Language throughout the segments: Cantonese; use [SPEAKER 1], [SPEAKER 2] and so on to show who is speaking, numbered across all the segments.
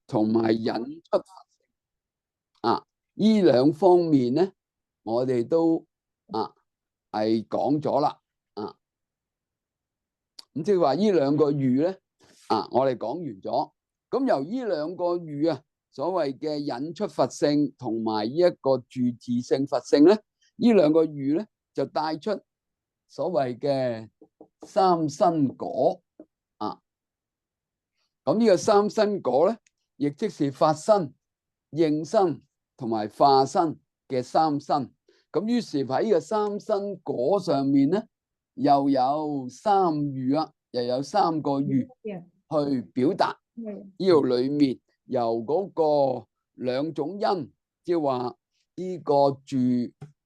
[SPEAKER 1] 同埋引出佛性啊，呢兩方面咧，我哋都係講咗啦啊。咁即係話呢兩個喻咧我哋講完咗。咁由呢兩個喻所謂嘅引出佛性同埋呢一個住自性佛性咧，呢兩個喻咧就帶出所謂嘅三身果咁呢個三身果咧，亦即是法身、應身同埋化身嘅三身。咁於是喺呢個三身果上面咧，又有三喻又有三個喻去表達呢度裏面由嗰個兩種因，即係話呢個住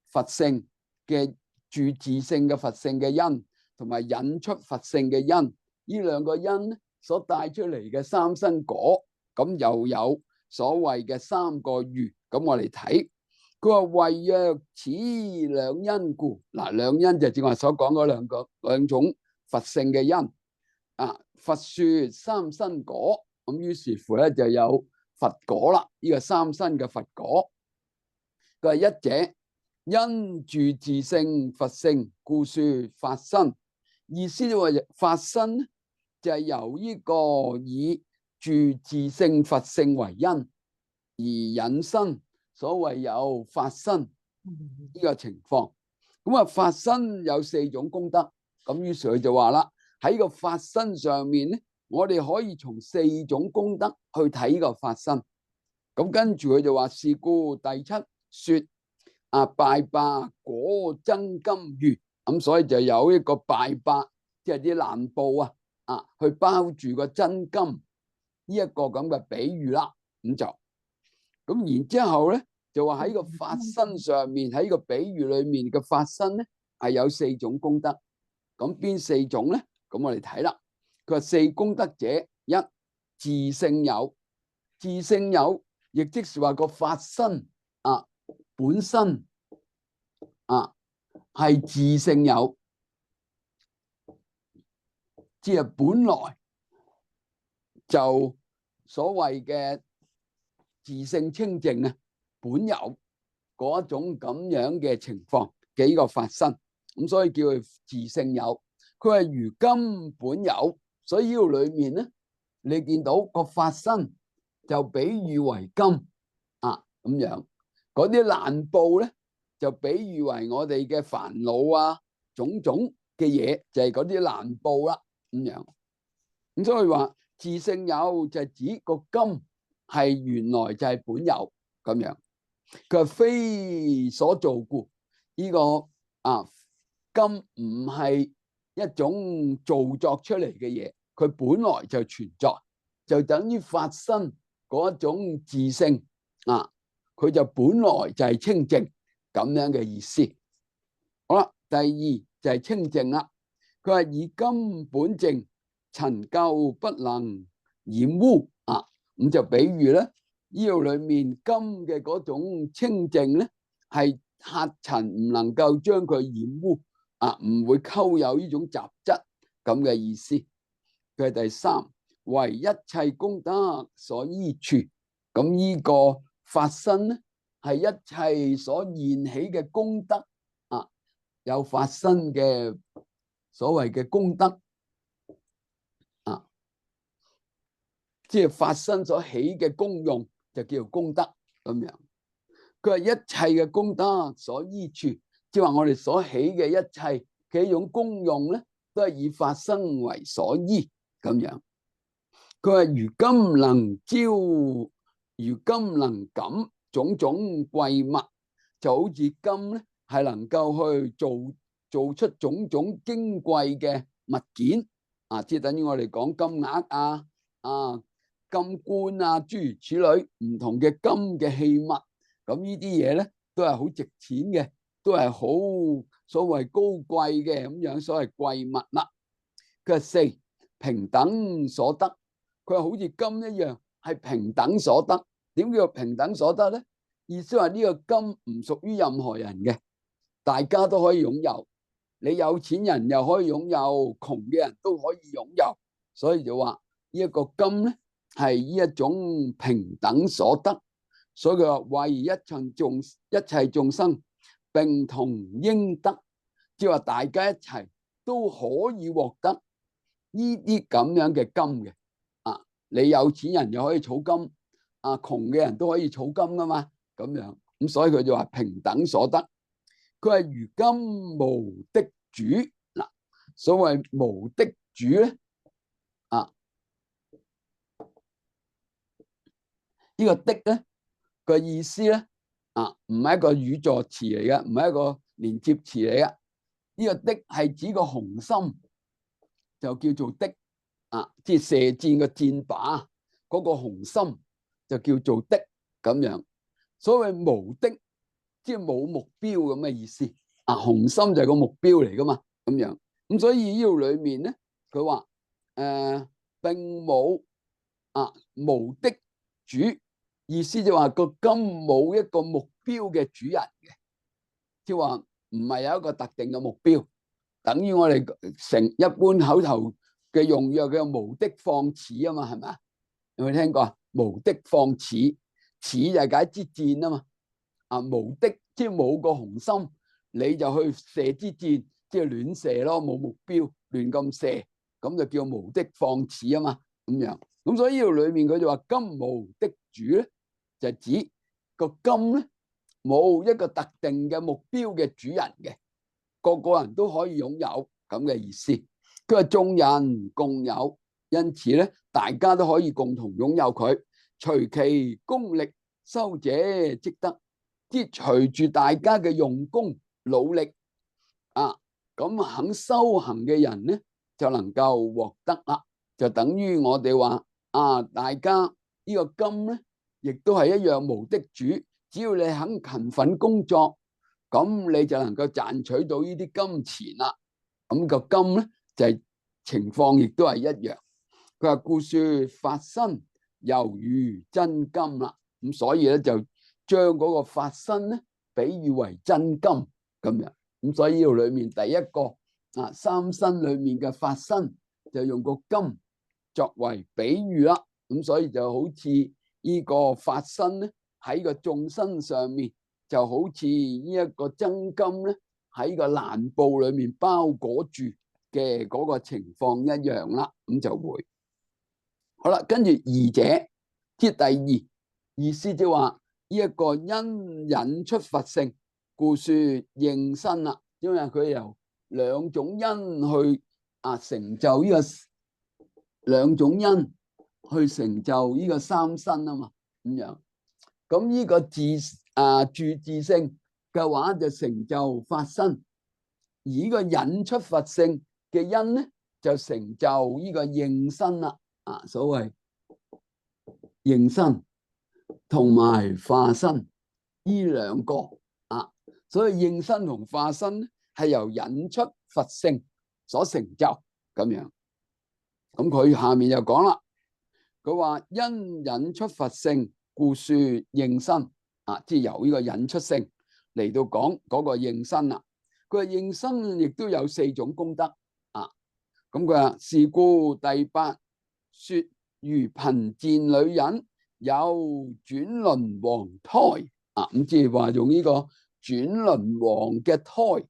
[SPEAKER 1] 佛性嘅住自性嘅佛性嘅因，同埋引出佛性嘅因，呢兩個因咧所帶出嚟嘅三身果，咁又有所謂嘅三個喻。咁我哋睇，佢話為若此兩因故，嗱，兩因就正話所講嗰兩種佛性嘅因佛說三身果，咁於是乎咧就有佛果啦。呢個三身嘅佛果，佢話一者因住自性佛性，故說法身。意思就話法身就係由呢個以住自性佛性為因而引申所謂有法身呢個情況。咁法身有四種功德，咁於是佢就話啦，喺個法身上面咧，我哋可以從四種功德去睇呢個法身。咁跟住佢就話，是故第七說拜霸果真金喻。咁所以就有一個拜霸，即係啲爛布去包住個真金呢一個咁嘅比喻啦。咁然之後咧，就話喺個法身上面，喺個比喻裏面嘅法身咧係有四種功德。咁邊四種咧？咁我哋睇啦。佢話四功德者，一自性有，自性有亦即是話個法身本身係自性有，即係本來就所謂嘅自性清淨本有嗰一種咁樣嘅情況嘅呢個法身，咁所以叫佢自性有。佢係如金本有，所以呢度裏面咧，你見到個法身就比喻為金咁樣，嗰啲爛布咧就比喻為我哋嘅煩惱種種嘅嘢，就係嗰啲爛布啦咁樣。咁所以話自性有就係指個金係原來就係本有咁樣。佢話非所造故，呢個金唔係一種造作出嚟嘅嘢，佢本來就存在，就等於法身嗰一種自性佢就本來就係清淨咁樣嘅意思。好啦，第二就係清淨啦。佢話以金本淨，塵垢不能染污咁就比喻咧，呢度裏面金嘅嗰種清淨咧，係客塵唔能夠將佢染污唔會溝有呢種雜質咁嘅意思。佢係第三，為一切功德所依處。咁呢個法身咧，係一切所現起嘅功德有法身嘅所謂嘅功德即係法身所起嘅功用，就叫做功德咁樣。佢話一切嘅功德所依處，即係話我哋所起嘅一切嘅一種功用咧，都係以法身為所依咁樣。佢話如金能招，如金能感種種貴物，就好似金咧係能夠去做出種種矜貴嘅物件即係等於我哋講金額金冠諸如此類唔同嘅金嘅器物，咁呢啲嘢咧都係好值錢嘅，都係好所謂高貴嘅咁樣，所謂貴物啦。佢話四平等所得，佢話好似金一樣係平等所得。點叫平等所得咧？意思話呢個金唔屬於任何人嘅，大家都可以擁有。你有錢人又可以擁有，窮嘅人都可以擁有，所以就話呢一個金咧係呢一種平等所得，所以佢話為一切眾生並同應得，即係話大家一齊都可以獲得呢啲咁樣嘅金嘅。啊，你有錢人又可以儲金，啊窮嘅人都可以儲金噶嘛，咁樣咁所以佢就話平等所得。佢係如金無的主嗱，所謂無的主咧，啊呢個的咧個意思咧，啊唔係一個語助詞嚟嘅，唔係一個連接詞嚟嘅。呢個的係指個紅心，就叫做的，啊即係射箭嘅箭靶嗰個紅心就叫做的咁樣。所謂無的，即係冇目標咁嘅意思。啊，紅心就係個目標嚟噶嘛，咁樣。咁所以呢度裏面咧，佢話並冇無的主，意思就話個金冇一個目標嘅主人嘅，即係話唔係有一個特定嘅目標。等於我哋成一般口頭嘅用語叫無的放矢啊嘛，係咪啊？有冇聽過啊？無的放矢，矢就係解支箭啊嘛。啊，無的即係冇個紅心，你就去射支箭，即係亂射咯，冇目標，亂咁射，咁就叫無的放矢啊嘛，咁樣。咁所以呢度裏面佢就話金無的主咧，就指個金咧冇一個特定嘅目標嘅主人嘅，個個人都可以擁有咁嘅意思。佢話眾人共有，因此咧大家都可以共同擁有佢，隨其功力修者即得。即係隨住大家嘅用功努力咁肯修行嘅人咧，就能夠獲得啦。就等於我哋話大家呢個金咧，亦都係一樣無的主。只要你肯勤奮工作，咁你就能夠賺取到呢啲金錢啦。咁個金咧就係情況亦都係一樣。佢話故說法身猶如真金啦。咁所以咧就將嗰個法身咧比喻為真金咁樣。咁所以呢度裏面第一個三身裏面嘅法身就用個金作為比喻啦。咁所以就好似呢個法身咧喺個眾生上面，就好似呢一個真金咧喺個蘭布裏面包裹住嘅嗰個情況一樣啦。咁就會好啦。跟住二者，即係第二意思，即係話呢一個因引出佛性，故說應身啦。因為佢由兩種因去成就呢個兩種因去成就呢個三身啊嘛，咁樣。咁呢個住自性嘅話就成就法身，而呢個引出佛性嘅因咧就成就呢個應身啦。所謂應身同埋化身呢兩個所以應身同化身咧係由引出佛性所成就咁樣。咁佢下面就講啦，佢話因引出佛性，故說應身。即係由呢個引出性嚟到講嗰個應身啦。佢話應身亦都有4種功德。咁佢話是故第八說如貧賤女人有轉輪王胎。咁即係話用呢個轉輪王嘅胎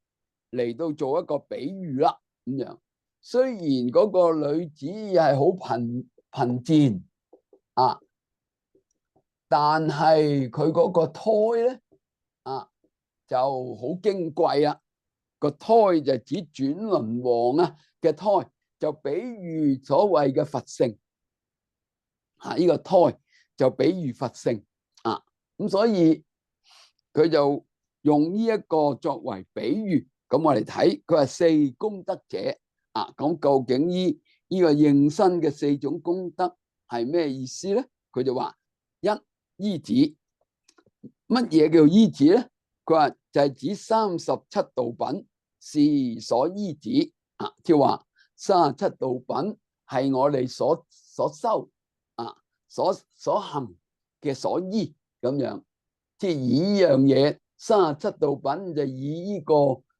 [SPEAKER 1] 嚟到做一個比喻啦。咁樣雖然嗰個女子係好貧賤但係佢嗰個胎咧就好矜貴啦。個胎就指轉輪王嘅胎，就比喻所謂嘅佛性。呢個胎就比喻佛性。咁所以佢就用呢一個作為比喻。咁我哋睇佢係4功德者。咁究竟呢個應身嘅4種功德係咩意思咧？佢就話一依止。乜嘢叫依止咧？佢話就係指37道品是所依止。即係話37道品係我哋所修所行嘅所依咁樣。即係以呢樣嘢37道品就以呢個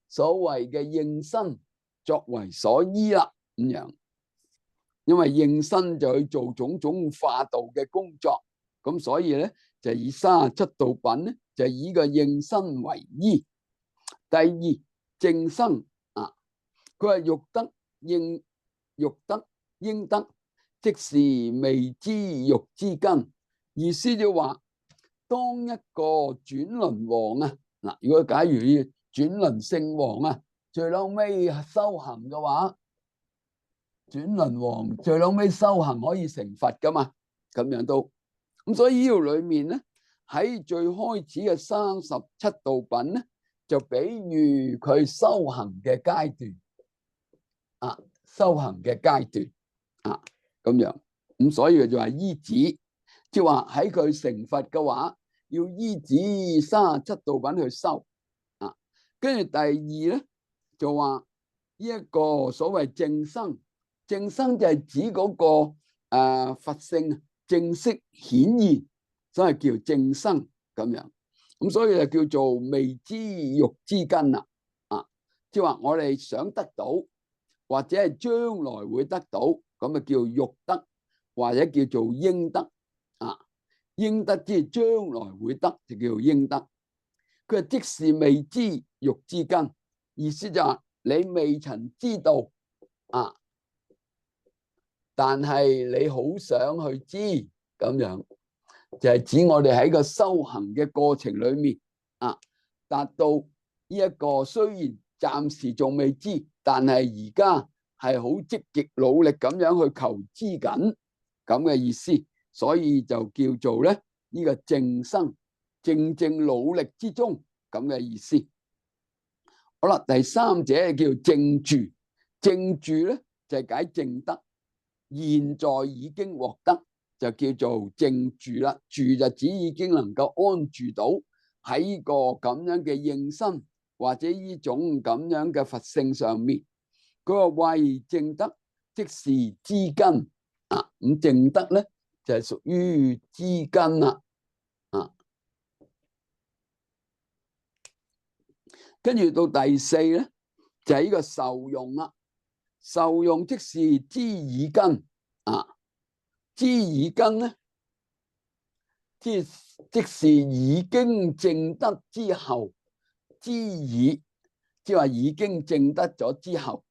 [SPEAKER 1] 所謂嘅應身作為所依啦咁樣。因為應身就去做種種化道嘅工作，咁所以咧就以37道品咧就以個應身為依。第二正生啊，佢話欲得應得，即是未知欲之根。意思就話，當一個轉輪王啊，嗱，如果假如轉輪聖王啊，最後尾修行嘅話，轉輪王最後尾修行可以成佛噶嘛，咁樣都咁，所以呢度裏面咧，喺最開始嘅37道品咧，就比喻佢修行嘅階段啊，修行嘅階段啊，咁樣咁，所以就話依止，即係話喺佢成佛嘅話，要依止37道品去修啊。跟住第二咧，就話呢一個所謂正生，正生就係指嗰個佛性正式顯現，所以叫正生咁樣。咁所以就叫做未知欲之根啦，啊，即係話我哋想得到，或者係將來會得到，咁啊叫欲得，或者叫做應得，啊，應得即係將來會得，就叫做應得。佢話即是未知欲之根，意思就係你未曾知道啊，但係你好想去知咁樣。就係指我哋喺個修行嘅過程裏面啊，達到呢一個雖然暫時仲未知，但係而家係好積極努力咁樣去求知緊咁嘅意思，所以就叫做咧呢個正生，正努力之中咁嘅意思。好啦，第三者叫正住，正住咧就係解正得，現在已經獲得，就叫做正住啦。住就指已經能夠安住到喺個咁樣嘅應身或者呢種咁樣嘅佛性上面。佢話謂正得，即是知根啊。咁正得咧就係屬於知根啦。啊，跟住到第四咧就係呢個受用啦。受用即是知已根啊。知已根咧，即是已經證得之後，知已即係話已經證得咗之後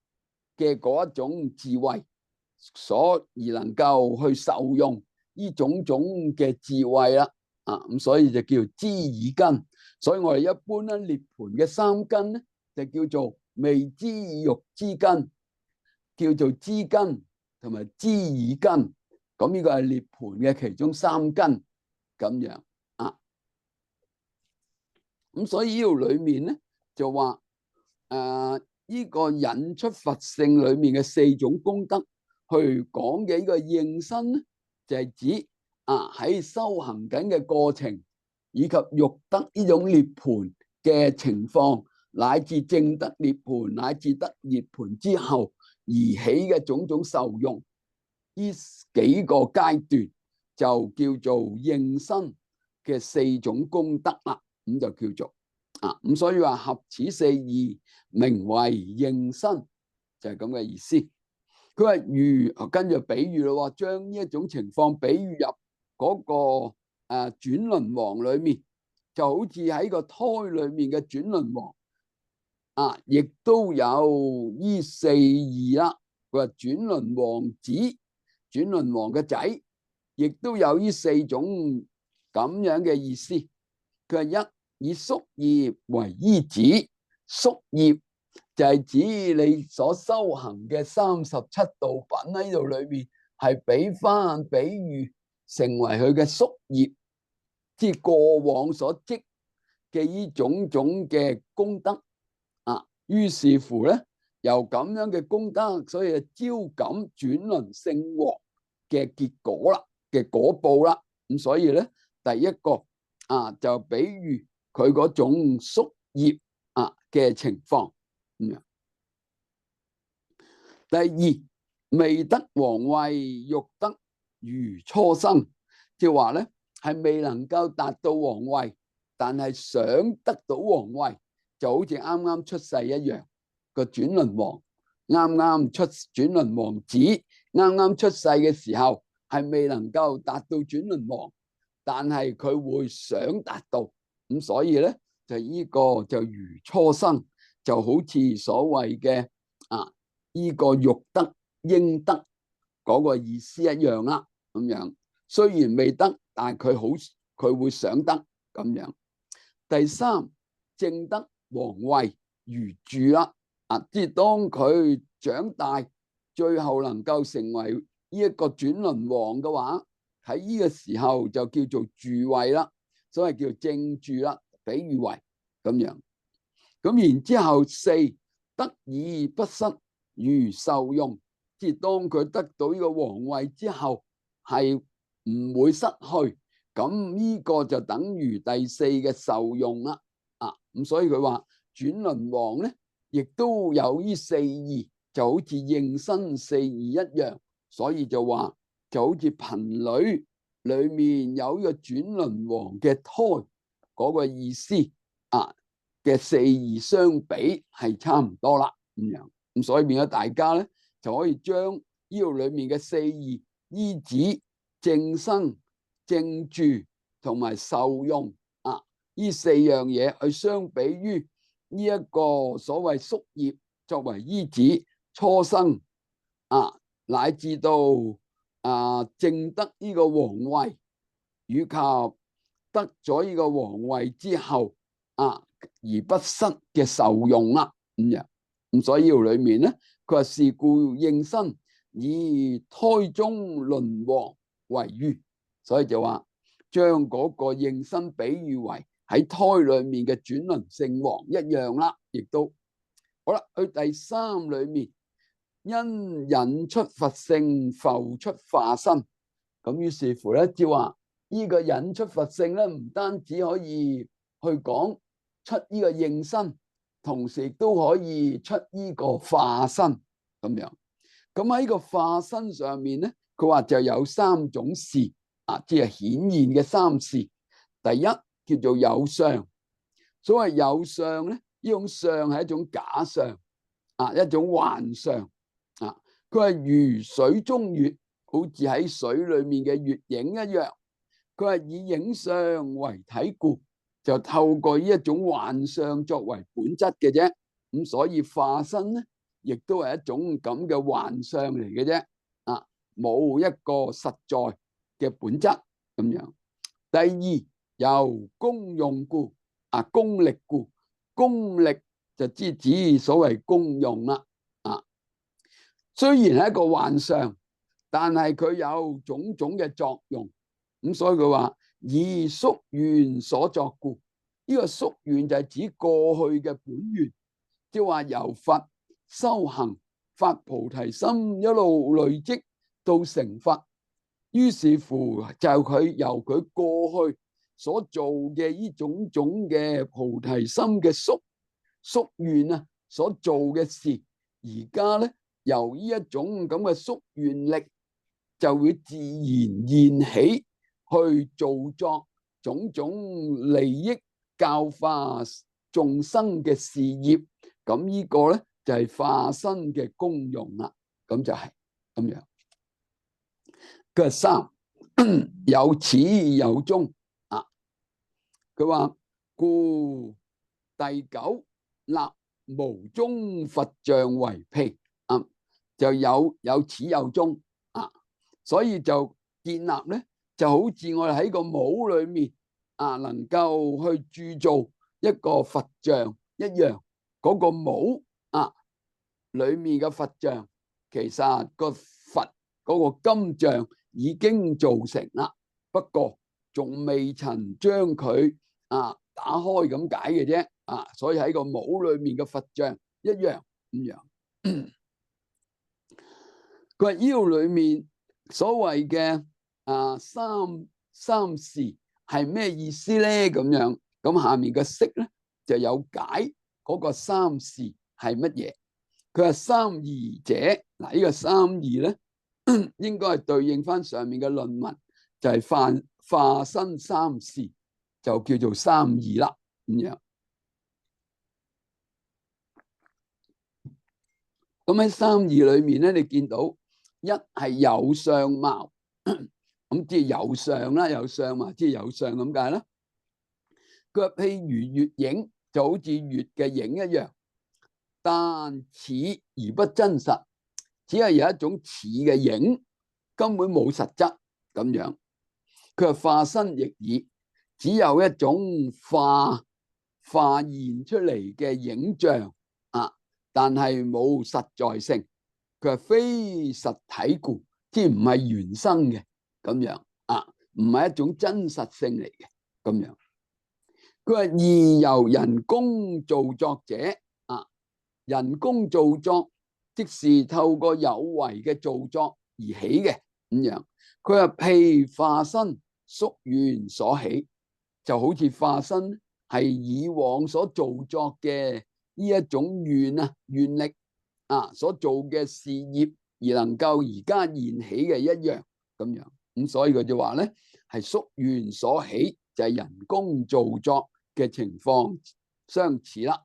[SPEAKER 1] 嘅嗰一種智慧，所而能夠去受用呢種種嘅智慧啦。啊，咁所以就叫知已根。所以我哋一般咧涅槃嘅三根咧，就叫做未知欲之根，叫做知根同埋知已根。咁呢個係涅槃嘅其中三根咁樣啊。咁所以呢度裏面咧就話呢個引出佛性裏面嘅四種功德去講嘅呢個應身咧，就係指喺修行緊嘅過程，以及欲得呢種涅槃嘅情況，乃至證得涅槃，乃至得涅槃之後而起嘅種種受用。呢幾個階段就叫做應身嘅四種功德啦，咁就叫做咁所以話合此四義，名為應身，就係咁嘅意思。佢話如跟住比喻咯，將呢一種情況比喻入嗰個轉輪王裏面，就好似喺個胎裏面嘅轉輪王亦都有呢四義啦。佢話轉輪王子，轉輪王嘅仔，亦都有呢四種咁樣嘅意思。佢話一，以宿業為依止，宿業就係指你所修行嘅37道品喺度裏面，係俾翻比喻成為佢嘅宿業，即係過往所積嘅呢種種嘅功德於是乎咧，由咁樣嘅功德，所以招感轉輪聖王嘅結果啦，嘅果報啦。咁所以咧，第一個就比喻佢嗰種宿業嘅情況咁樣。第二，未得王位，欲得如初生，即係話咧係未能夠達到王位，但係想得到王位，就好似啱啱出世一樣。個轉輪王啱啱出轉輪王子，啱啱出世嘅時候係未能夠達到轉輪王，但係佢會想達到，咁所以咧就呢個就如初生，就好似所謂嘅呢個欲得應得嗰個意思一樣啦。咁樣雖然未得，但係佢會想得咁樣。第三，正得王位如住啦。即係當佢長大，最後能夠成為呢一個轉輪王嘅話，喺呢個時候就叫做住位啦，所謂叫正住啦，比喻為咁樣。咁然之後四，得以不失如受用，即係當佢得到呢個王位之後，係唔會失去。咁呢個就等於第四嘅受用啦。咁所以佢話轉輪王咧，亦都有呢四義，就好似應身四義一樣。所以就話就好似貧女裏面有呢個轉輪王嘅胎嗰個意思嘅四義相比係差唔多啦。咁樣咁所以變咗大家咧就可以將呢度裏面嘅四義依止、正生、正住同埋受用呢四樣嘢去相比於呢一個所謂宿業作為依止、初生乃至到正得呢個王位，以及得咗呢個王位之後而不失嘅受用啦。咁樣咁所以呢度裏面咧，佢話是故應身以胎中輪王為喻，所以就話將嗰個應身比喻為喺胎裏面嘅轉輪聖王一樣啦，亦都好啦。去第三裏面，因引出佛性，浮出化身。咁於是乎咧，即係話呢個引出佛性咧，唔單止可以去講出呢個應身，同時亦都可以出呢個化身咁樣。咁喺個化身上面咧，佢話就有三種事即係顯現嘅三事。第一叫做有相，所謂有相咧，呢種相係一種假相一種幻相佢係如水中月，好似喺水裏面嘅月影一樣。佢係以影相為體故，就透過呢一種幻相作為本質嘅啫。咁所以化身咧，亦都係一種咁嘅幻相嚟嘅啫。冇一個實在嘅本質咁樣。第二，由功用故功力故，功力就指所謂功用啦。雖然係一個幻相，但係佢有種種嘅作用。咁所以佢話以宿願所作故，呢個宿願就係指過去嘅本願，即係話由佛修行發菩提心一路累積到成佛，於是乎就佢由佢過去所做嘅呢種種嘅菩提心嘅宿願所做嘅事，而家咧由呢一種咁嘅宿願力，就會自然現起去做作種種利益教化眾生嘅事業。咁呢個咧就係化身嘅功用啦。咁就係咁樣。佢三有始有終佢話故第九立無終佛像為譬就有始有終所以就建立咧，就好似我哋喺個帽裏面能夠去鑄造一個佛像一樣。嗰個帽裏面嘅佛像，其實個佛嗰個金像已經做成啦，不過仲未曾將佢打開咁解嘅啫所以喺個帽裏面嘅佛像一樣咁樣。佢話呢度裏面所謂嘅三事係咩意思咧？咁樣咁下面嘅釋咧就有解嗰個三事係乜嘢。佢話三義者，呢個三義咧應該係對應翻上面嘅論文，就係化身三事，就叫做三義啦。咁樣咁喺三義裏面咧，你見到一係有相貌，咁即係有相啦，有相貌即係有相咁解啦。佢話譬如月影，就好似月嘅影一樣，但似而不真實，只係有一種似嘅影，根本冇實質咁樣。佢話化身亦爾，只有一種化現出嚟嘅影像啊，但係冇實在性。佢話非實體故，即係唔係原生嘅咁樣啊，唔係一種真實性嚟嘅咁樣。佢話而由人工造作者啊，人工造作即是透過有為嘅造作而起嘅咁樣。佢話譬化身宿緣所起，就好似化身係以往所造作嘅呢一種願啊，願力啊所做嘅事業而能夠而家現起嘅一樣咁樣。咁所以佢就話咧，係宿緣所起，就係人工造作嘅情況相似啦。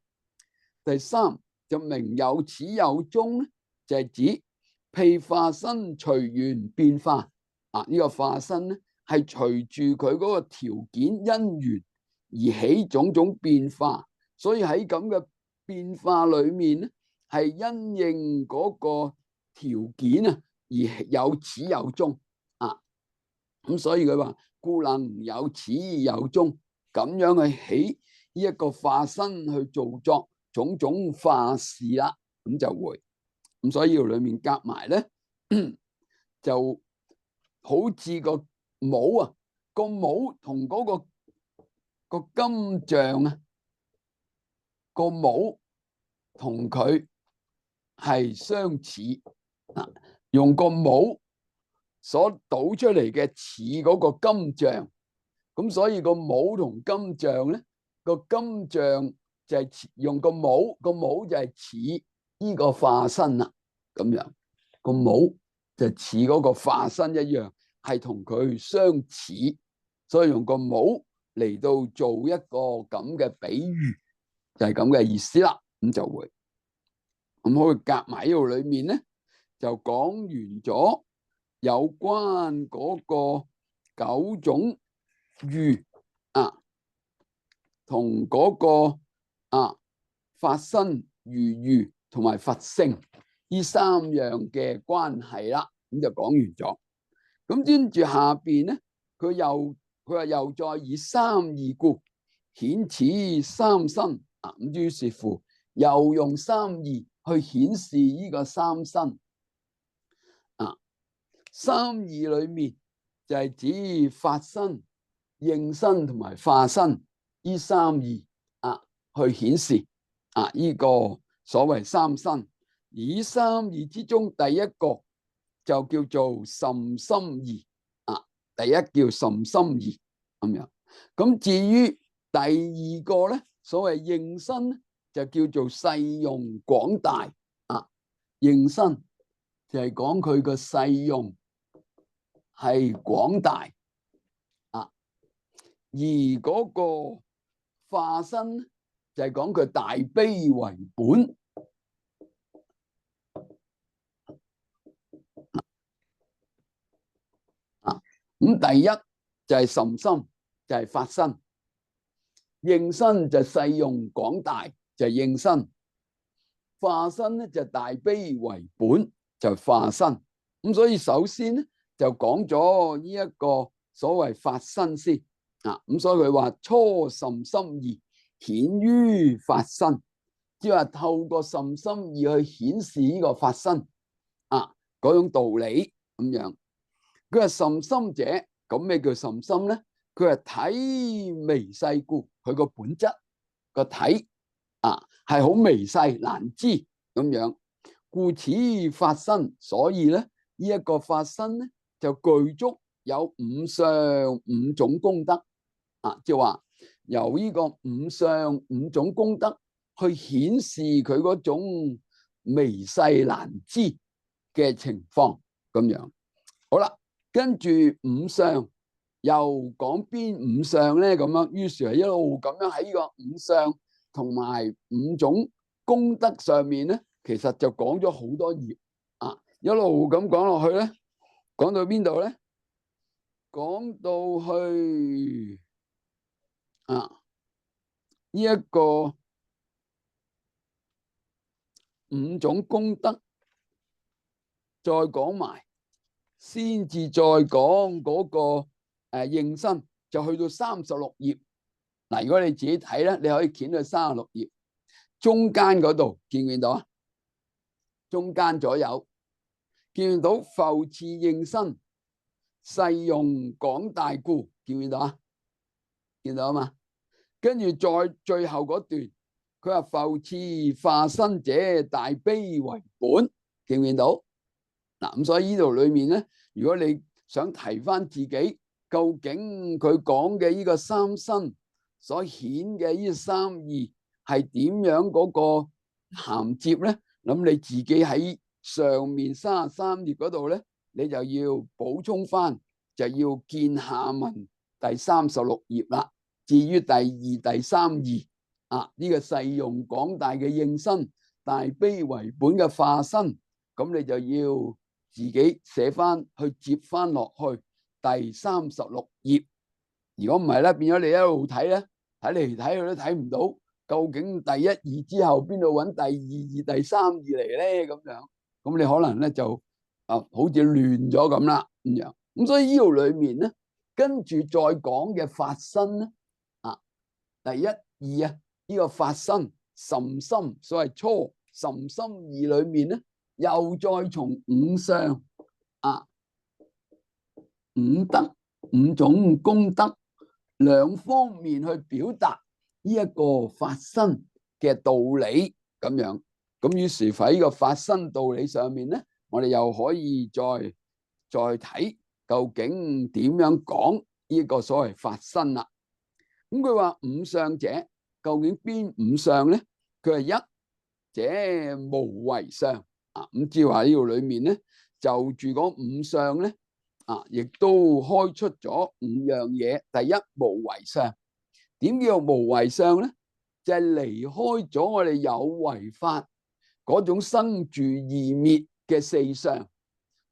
[SPEAKER 1] 第三就名有始有終咧，就係指譬化身隨緣變化啊。呢個化身咧係隨住佢嗰個條件因緣而起種種變化，所以喺咁嘅變化裏面咧係因應嗰個條件啊而有始有終啊。咁所以佢話故能有始有終，咁樣去起呢一個化身去做作種種化事啦，咁就會咁。所以裏面夾埋咧，就好似個帽啊，個帽同嗰個金像啊，個帽同佢係相似啊，用個帽所倒出嚟嘅似嗰個金像，咁所以個帽同金像咧，個金像就係用個帽，個帽就係似呢個化身啦，咁樣個帽就似嗰個化身一樣，係同佢相似，所以用個帽嚟到做一個咁嘅比喻，就係咁嘅意思啦。咁就會咁可以夾埋呢度裏面咧，就講完咗有關嗰個九種喻啊，同嗰個啊法身如喻同埋佛性呢三樣嘅關係啦。咁就講完咗。咁跟住下邊咧，佢話又再以三義故顯此三身啊。咁於是乎又用三義去顯示呢個三身啊。三義裏面就係指法身、應身同埋化身呢三義啊，去顯示啊呢個所謂三身。以三義之中，第一個就叫做甚深義啊，第一叫甚深義咁樣。咁至於第二個咧，所謂應身咧，就叫做細用廣大啊。應身就係講佢個細用係廣大啊，而嗰個化身就係講佢大悲為本啊。咁第一就係甚深，就係法身；應身就細用廣大，就係應身；化身咧就大悲為本，就係化身。咁所以首先咧就講咗呢一個所謂法身先啊。咁所以佢話初甚深義顯於法身，即係話透過甚深義去顯示呢個法身啊嗰種道理咁樣。佢話甚深者，咁咩叫甚深咧？佢係體微細故，佢個本質個體啊係好微細難知咁樣，故此法身。所以咧呢一個法身咧就具足有五相五種功德啊，即係話由呢個五相五種功德去顯示佢嗰種微細難知嘅情況咁樣。好啦，跟住五相又講邊五相咧？咁樣，於是係一路咁樣喺呢個五相同埋五種功德上面咧，其實就講咗好多頁啊，一路咁講落去咧，講到邊度咧？講到去呢一個5種功德，再講埋，先至再講嗰個應身，就去到36頁。嗱，如果你自己睇咧，你可以掀去36頁，中間嗰度見唔見到啊？中間左右見唔見到復次應身，誓用廣大故，見唔見到啊？見到啊嘛？跟住再最後嗰段，佢話復次化身者，大悲為本，見唔見到？嗱，咁所以呢度裏面咧，如果你想提翻自己，究竟佢講嘅呢個三身所顯嘅呢三義係點樣嗰個銜接咧？咁你自己喺上面33頁嗰度咧，你就要補充翻，就要見下文第36頁啦。至於第二、第三義呢個誓用廣大嘅應身，大悲為本嘅化身，咁你就要自己寫翻去接翻落去第36頁。如果唔係咧，變咗你一路睇咧，睇嚟睇去都睇唔到，究竟第一義之後邊度揾第二義、第三義嚟咧？咁樣，咁你可能咧就好似亂咗咁啦咁樣。咁所以呢度裏面咧，跟住再講嘅法身咧，第一義呢個法身甚深，所謂初甚深義裏面咧，又再從五相五德5種功德兩方面去表達呢一個法身嘅道理咁樣。咁於是喺呢個法身道理上面咧，我哋又可以再睇究竟點樣講呢個所謂法身啦。咁佢話五相者，究竟邊五相咧？佢係一者無為相咁即係話呢度裏面咧，就住嗰五相咧亦都開出咗5樣嘢。第一，無為相。點叫無為相咧？就係離開咗我哋有為法嗰種生住異滅嘅4相。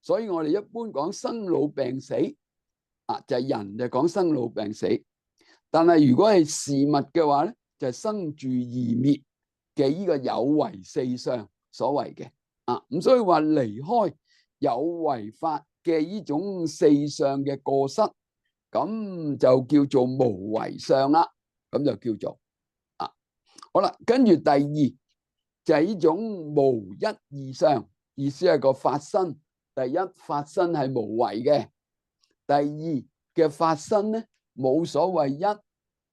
[SPEAKER 1] 所以我哋一般講生老病死就係人就講生老病死。但係如果係事物嘅話咧，就係生住異滅嘅呢個有為4相所謂嘅咁，所以話離開有為法嘅呢種4相嘅過失，咁就叫做無為相啦。咁就叫做好啦。跟住第二就係呢種無一義相，意思係個法身，第一法身係無為嘅，第二嘅法身咧冇所謂一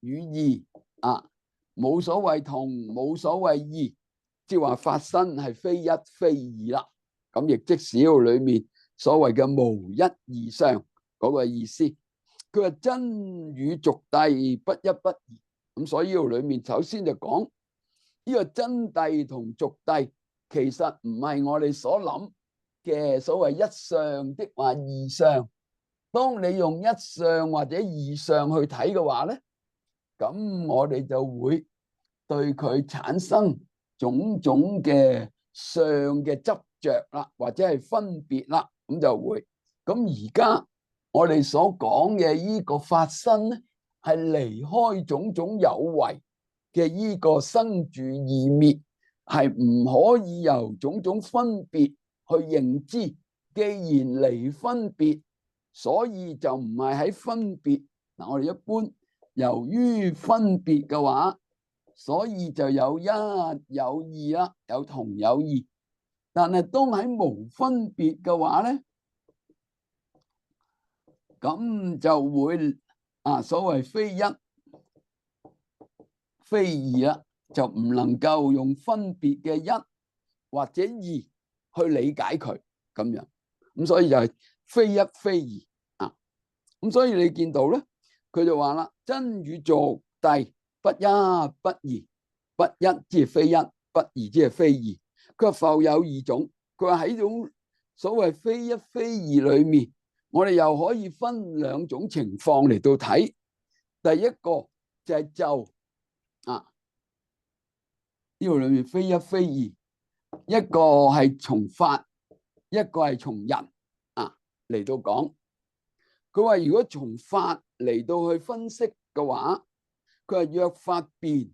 [SPEAKER 1] 與二冇所謂同，冇所謂異，即係話法身係非一非二啦。咁亦即是裏面所謂嘅無一義相嗰個意思。佢話真與俗諦不一不二。咁所以裏面首先就講呢個真諦同俗諦，其實唔係我哋所諗嘅所謂一相的話二相。當你用一相或者二相去睇嘅話咧，咁我哋就會對佢產生種種嘅相嘅執着啦，或者係分別啦，咁就會。咁而家我哋所講嘅呢個法身咧，係離開種種有為嘅呢個生住異滅，係唔可以由種種分別去認知。既然離分別，所以就唔係喺分別。嗱，我哋一般由於分別嘅話，所以就有一有二啦，有同有異。但係當喺無分別嘅話咧，咁就會所謂非一非二啦，就唔能夠用分別嘅一或者二去理解佢咁樣。咁所以就係非一非二咁所以你見到咧，佢就話啦，真與俗諦不一不二，不一即係非一，不二即係非二。佢話復有二種，佢話喺種所謂非一非二裏面，我哋又可以分2種情況嚟到睇。第一個就係就呢度裏面非一非二，一個係從法一個係從人嚟到講。佢話如果從法嚟到去分析嘅話，佢係約法辨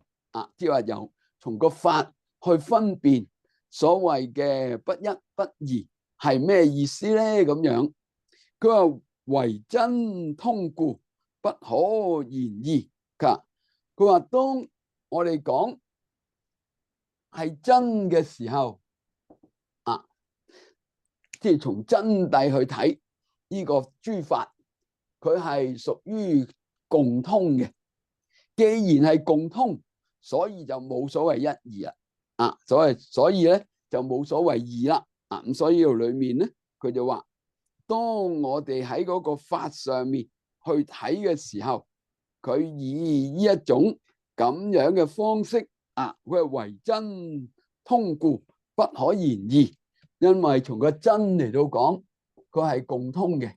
[SPEAKER 1] 即係話由從個法去分辨所謂嘅不一不二係咩意思咧？咁樣佢話為真通故，不可言異。佢話當我哋講係真嘅時候，即係從真諦去睇呢個諸法，佢係屬於共通嘅。既然係共通，所以就冇所謂一二啦。所以咧就冇所謂二啦。咁所以裏面咧，佢就話，當我哋喺嗰個法上面去睇嘅時候，佢以呢一種咁樣嘅方式佢係為真通故，不可言異。因為從個真嚟到講，佢係共通嘅，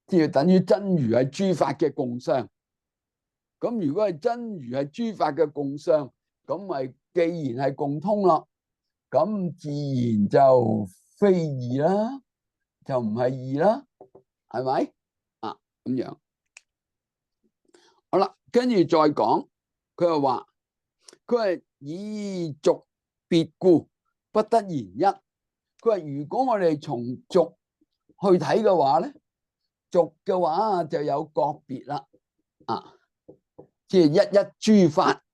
[SPEAKER 1] 即係等於真如係諸法嘅共相。咁如果係真如係諸法嘅共相，咁咪既然係共通咯，咁自然就非二啦，就唔係二啦，係咪？咁樣。好啦，跟住再講，佢又話，佢係以俗別故，不得言一。佢話如果我哋從俗去睇嘅話咧，俗嘅話就有各別啦，即係一一諸法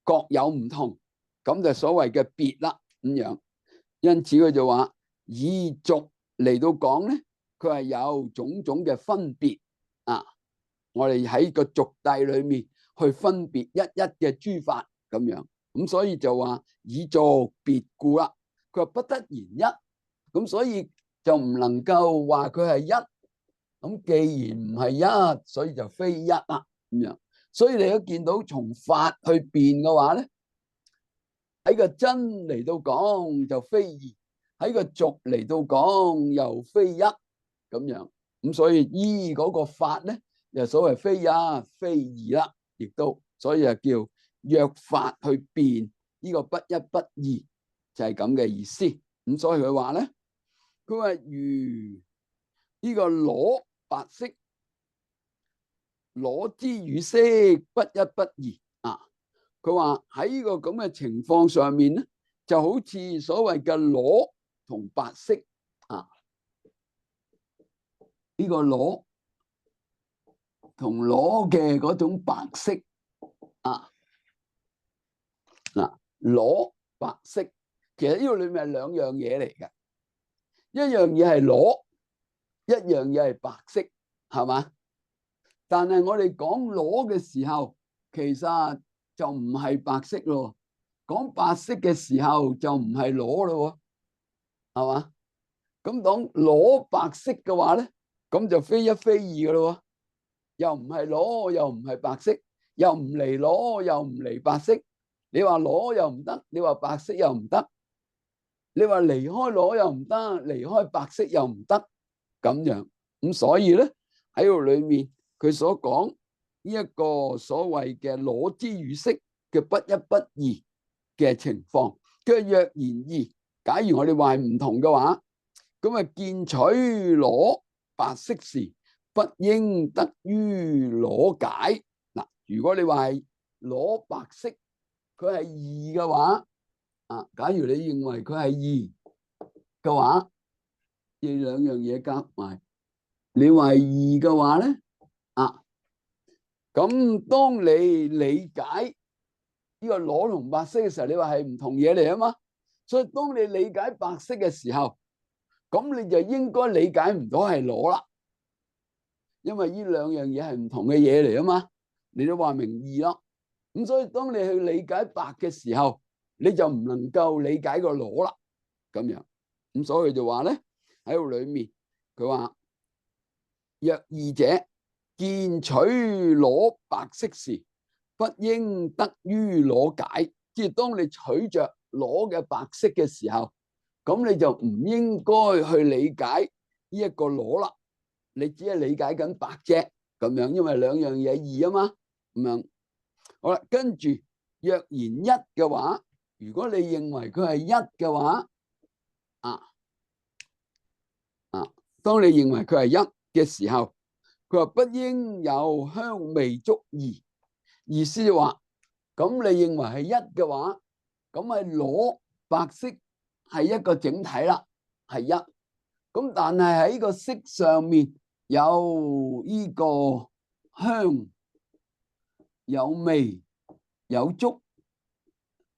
[SPEAKER 1] 各有唔同，咁就所謂嘅別啦咁樣。因此佢就話以俗嚟到講咧，佢係有種種嘅分別我哋喺個俗諦裏面去分別一一嘅諸法咁樣，咁所以就話以俗別故啦。佢話不得言一，咁所以就唔能夠話佢係一。咁既然唔係一，所以就非一啦咁樣。所以你都見到從法去辨嘅話咧，喺個真嚟到講就非二，喺個俗嚟到講又非一咁樣。咁所以依嗰個法咧，就所謂非一非二啦，亦都所以就叫約法去辨呢個不一不二，就係咁嘅意思。咁所以佢話咧，佢話如呢個裸白色，裸之與色不一不二佢話喺呢個咁嘅情況上面咧，就好似所謂嘅裸同白色呢個裸同裸嘅嗰種白色裸白色，其實呢個裏面係兩樣嘢嚟嘅，一樣嘢係裸，一樣嘢係白色，係嘛？但係我哋講裸嘅時候，其實就唔係白色咯。講白色嘅時候就唔係裸咯，係嘛？咁當裸白色嘅話咧，咁就非一非二噶咯，又唔係裸，又唔係白色，又唔離裸，又唔離白色。你話裸又唔得，你話白色又唔得，你話離開裸又唔得，離開白色又唔得，咁樣。咁所以咧喺度裏面佢所講呢一個所謂嘅裸之與色嘅不一不二嘅情況，佢若言異，假如我哋話係唔同嘅話，咁啊見取裸白色時，不應得於裸解。嗱，如果你話係裸白色，佢係二嘅話，假如你認為佢係二嘅話，呢兩樣嘢夾埋，你話係二嘅話咧，咁當你理解呢個裸同白色嘅時候，你話係唔同嘢嚟啊嘛，所以當你理解白色嘅時候，咁你就應該理解唔到係裸啦，因為呢兩樣嘢係唔同嘅嘢嚟啊嘛，你都話明二咯。咁所以當你去理解白嘅時候，你就唔能夠理解個裸啦，咁樣。咁所以就話咧喺度裏面，佢話若二者見取裸白色時，不應得於裸解。即係當你取着裸嘅白色嘅時候，咁你就唔應該去理解呢一個裸啦，你只係理解緊白啫，咁樣，因為兩樣嘢二啊嘛，咁樣。好啦，跟住若言一嘅話，如果你認為佢係一嘅話，當你認為佢係一嘅時候，佢話不應有香味觸二，意思就話，咁你認為係一嘅話，咁係裸白色係一個整體啦，係一。咁但係喺個色上面有呢個香、有味、有觸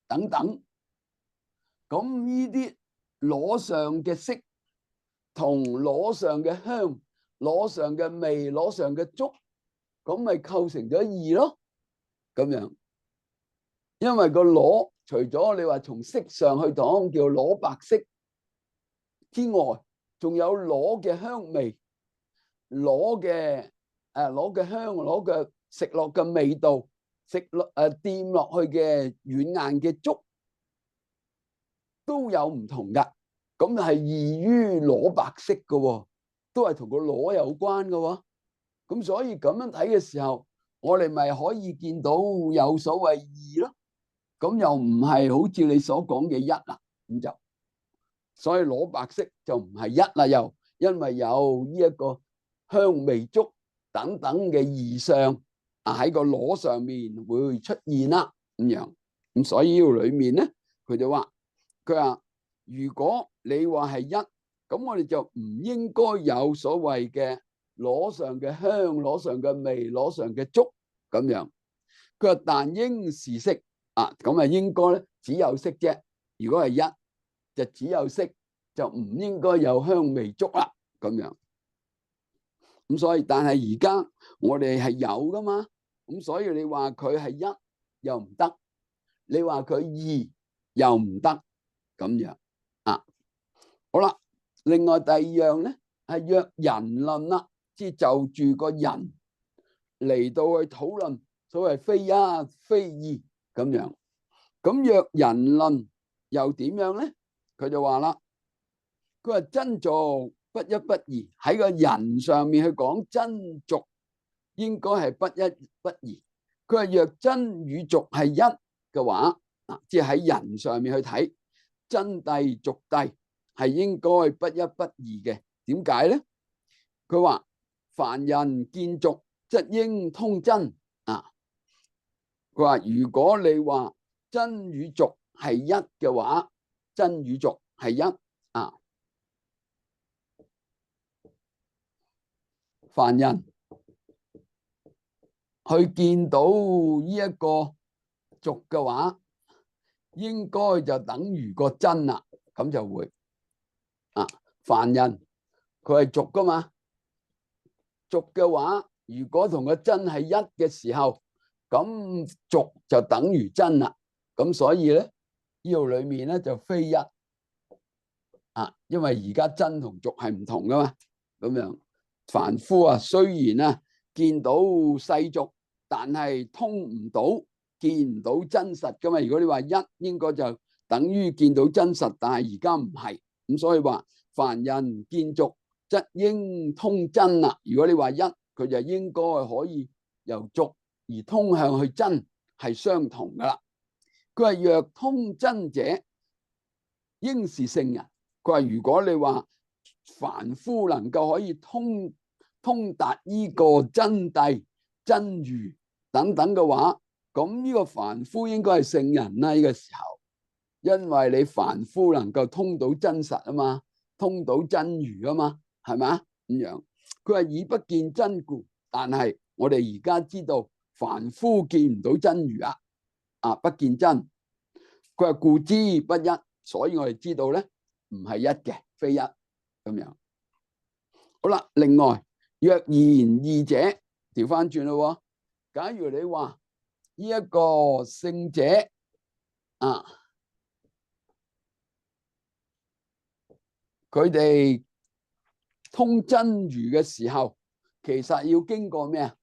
[SPEAKER 1] 等等，咁呢啲裸上嘅色同裸上嘅香、裸上嘅味、裸上嘅觸，咁咪構成咗二咯。咁樣，因為個裸除咗你話從色上去講叫裸白色之外，仲有裸嘅香味、裸嘅香、裸嘅食落嘅味道、掂落去嘅軟硬嘅觸都有唔同噶。咁係異於裸白色嘅，都係同個裸有關嘅。咁所以咁樣睇嘅時候，我哋咪可以見到有所謂二咯。咁又唔係好似你所講嘅一啦，咁就所以裸白色就唔係一啦，又因為有呢一個香味觸等等嘅異相喺個裸上面會出現啦，咁樣。咁所以呢個裏面咧，佢話如果你話係一，咁我哋就唔應該有所謂嘅裸上嘅香、裸上嘅味、裸上嘅觸咁樣。佢話但應是色。咁啊，應該咧只有色啫。如果係一，就只有色，就唔應該有香味觸啦。咁樣，咁所以，但係而家我哋係有噶嘛。咁所以你話佢係一又唔得，你話佢二又唔得，咁樣啊。好啦，另外第二樣咧係若人論啦，即係就住個人嚟到去討論所謂非一非二。咁樣，咁若人論又點樣咧？佢就話啦，佢話真俗不一不二，喺個人上面去講真俗，應該係不一不二。佢話若真與俗係一嘅話，即係喺人上面去睇真諦俗諦係應該不一不二嘅。點解咧？佢話凡人見俗，則應通真。佢話如果你話真與俗係一嘅話，真與俗係一凡人去見到呢一個俗嘅話，應該就等於個真啦，咁就會凡人佢係俗噶嘛，俗嘅話，如果同個真係一嘅時候，咁俗就等於真啦。咁所以咧，呢度裏面咧就非一因為而家真同俗係唔同噶嘛。咁樣凡夫雖然見到世俗，但係通唔到，見唔到真實噶嘛。如果你話一，應該就等於見到真實，但係而家唔係。咁所以話凡人見俗，則應通真啦。如果你話一，佢就應該可以由俗而通向去真，係相同噶啦。佢話若通真者，應是聖人。佢話如果你話凡夫能夠可以通達呢個真諦、真如等等嘅話，咁呢個凡夫應該係聖人啦。呢個時候，因為你凡夫能夠通到真實啊嘛，通到真如啊嘛，係咪啊？咁樣，佢話以不見真故，但係我哋而家知道凡夫見唔到真如不見真。佢話故知不一，所以我哋知道咧唔係一嘅，非一咁樣。好啦，另外若然二者，調翻轉咯。假如你話呢一個聖者佢哋通真如嘅時候，其實要經過咩啊？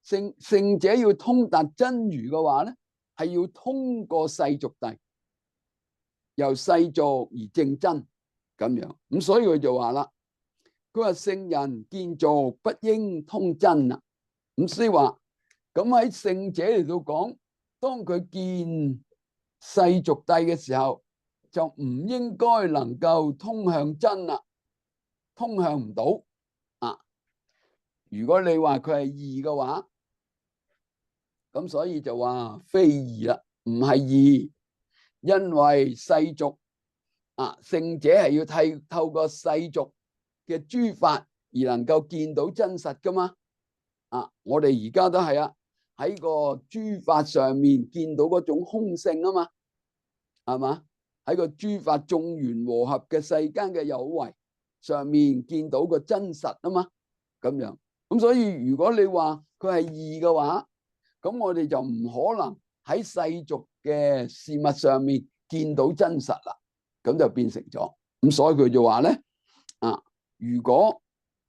[SPEAKER 1] 聖者要通達真如嘅話咧，係要通過世俗諦，由世俗而證真咁樣。咁所以佢就話啦，佢話聖人見俗不應通真啦。咁所以話，咁喺聖者嚟到講，當佢見世俗諦嘅時候，就唔應該能夠通向真啦。通向唔到啊。如果你話佢係義嘅話，咁所以就話非義啦，唔係義，因為世俗聖者係要透過世俗嘅諸法而能夠見到真實噶嘛。我哋而家都係喺個諸法上面見到嗰種空性啊嘛，係嘛？喺個諸法眾緣和合嘅世間嘅有為上面見到個真實啊嘛，咁樣。咁所以如果你話佢係義嘅話，咁我哋就唔可能喺世俗嘅事物上面見到真實啦，咁就變成咗。咁所以佢就話咧，如果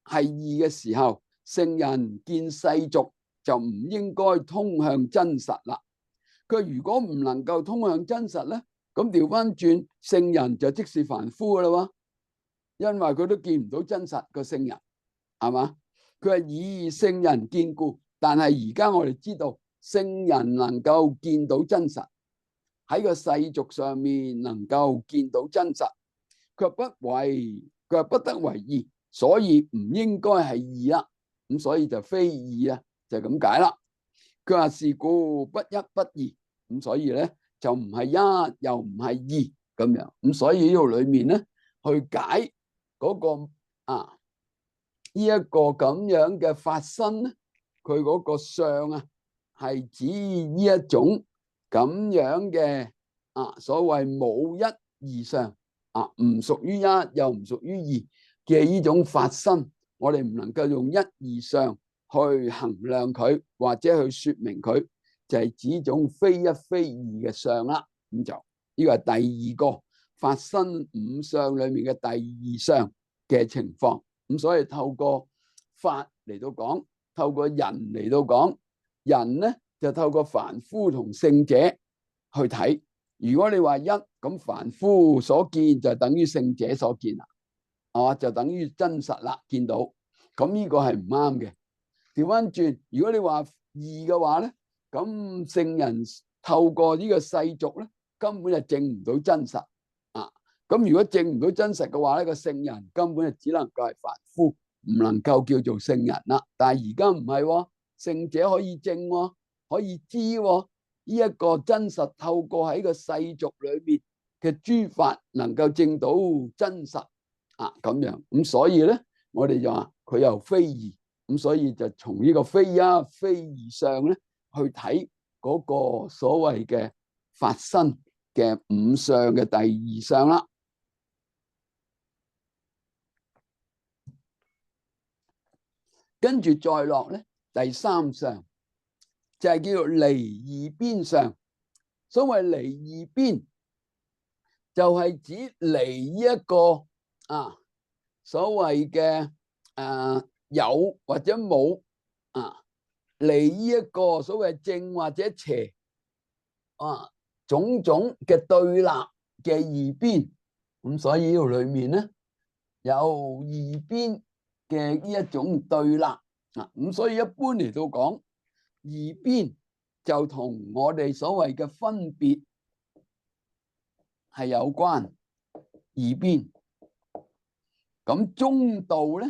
[SPEAKER 1] 係義嘅時候，聖人見世俗就唔應該通向真實啦。佢如果唔能夠通向真實咧，咁調翻轉聖人就即是凡夫噶啦喎，因為佢都見唔到真實個聖人，係嘛？佢係以聖人見故，但係而家我哋知道聖人能夠見到真實，喺個世俗上面能夠見到真實，佢話不得為義，所以唔應該係義啦。咁所以就非義啊，就咁解啦。佢話是故不一不二，咁所以咧就唔係一又唔係二咁樣。咁所以呢度裏面咧去解嗰個呢一個咁樣嘅法身咧，佢嗰個相係指呢一種咁樣嘅所謂冇一二相唔屬於一又唔屬於二嘅呢種法身，我哋唔能夠用一二相去衡量佢或者去說明佢，就係指種非一非二嘅相啦。咁就呢個係第二個法身五相裏面嘅第二相嘅情況。咁所以透過法嚟到講，透過人嚟到講，人咧就透過凡夫同聖者去睇。如果你話一，咁凡夫所見就等於聖者所見啦，就等於真實啦，見到。咁呢個係唔啱嘅。調翻轉，如果你話二嘅話咧，咁聖人透過呢個世俗咧，根本就證唔到真實。咁如果證唔到真實嘅話咧，個聖人根本就只能夠係凡夫，唔能夠叫做聖人啦。但係而家唔係，聖者可以證，可以知呢一個真實，透過喺個世俗裏面嘅諸法能夠證到真實咁樣。咁所以咧，我哋就話佢又非義，咁所以就從呢個非一非二相咧去睇嗰個所謂嘅法身嘅五相嘅第二相啦。跟住再落咧，第三相就係叫做離二邊相。所謂離二邊，就係指離呢一個所謂嘅有或者冇離呢一個所謂正或者邪種種嘅對立嘅二邊。咁所以呢度裏面咧有二邊嘅呢一種對立咁所以一般嚟到講，二邊就同我哋所謂嘅分別係有關。二邊咁中道咧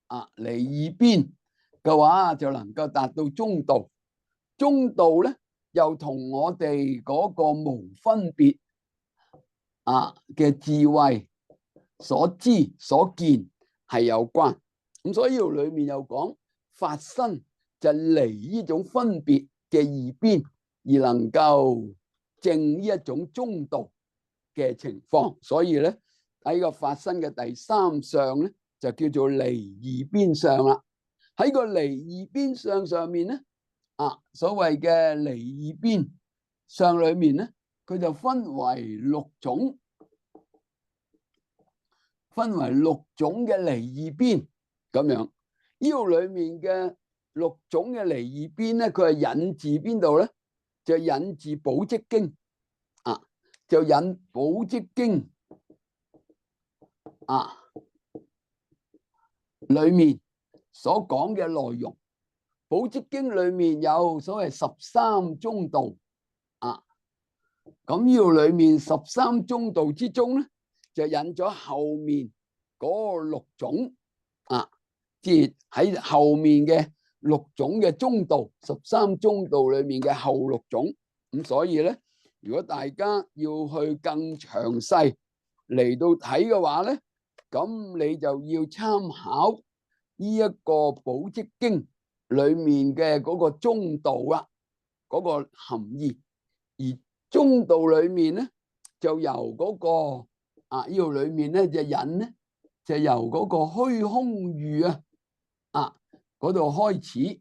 [SPEAKER 1] 離二邊嘅話就能夠達到中道。中道咧又同我哋嗰個無分別嘅智慧所知所見係有關。咁所以呢度裏面又講法身就離呢種分別嘅二邊，而能夠證呢一種中道嘅情況。所以咧喺個法身嘅第三相咧就叫做離二邊相啦。喺個離二邊相上面咧所謂嘅離二邊相裏面咧，佢就分為六種嘅離二邊咁樣。呢度裏面嘅六種嘅離二邊咧，佢係引自邊度咧？就引自《寶積經》就引《寶積經》裏面所講嘅內容。《寶積經》裏面有所謂13中道咁呢度裏面13中道之中咧，就引咗後面嗰六種啊，即係喺後面嘅六種嘅中道，13中道裏面嘅後六種。咁所以咧，如果大家要去更詳細嚟到睇嘅話咧，咁你就要參考呢一個《寶積經》裏面嘅嗰個中道啦，嗰個含義。而中道裏面咧，就由嗰個呢度裏面咧就引咧，就由嗰個虛空喻嗰度開始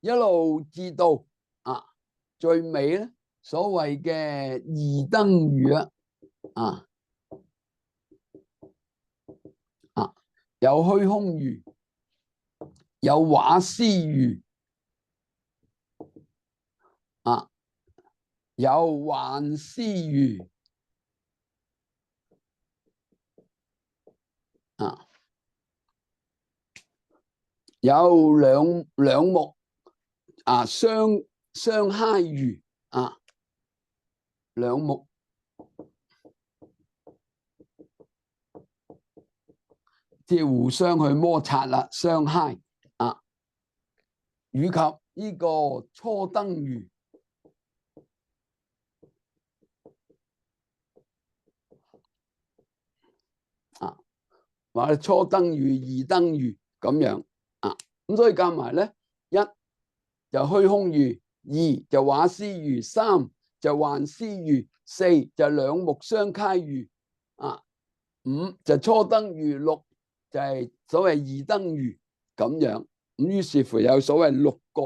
[SPEAKER 1] 一路至到最尾咧，所謂嘅二燈喻有虛空喻，有畫師喻有幻師喻有兩目相揩喻兩目即係互相去摩擦啦，相揩以及呢個初燈喻或者初燈喻、二燈喻咁樣咁所以加埋咧，一就虛空喻，二就畫師喻，三就幻師喻，四就兩目相揩喻五就初燈喻，六就係所謂二燈喻咁樣。咁於是乎有所謂六個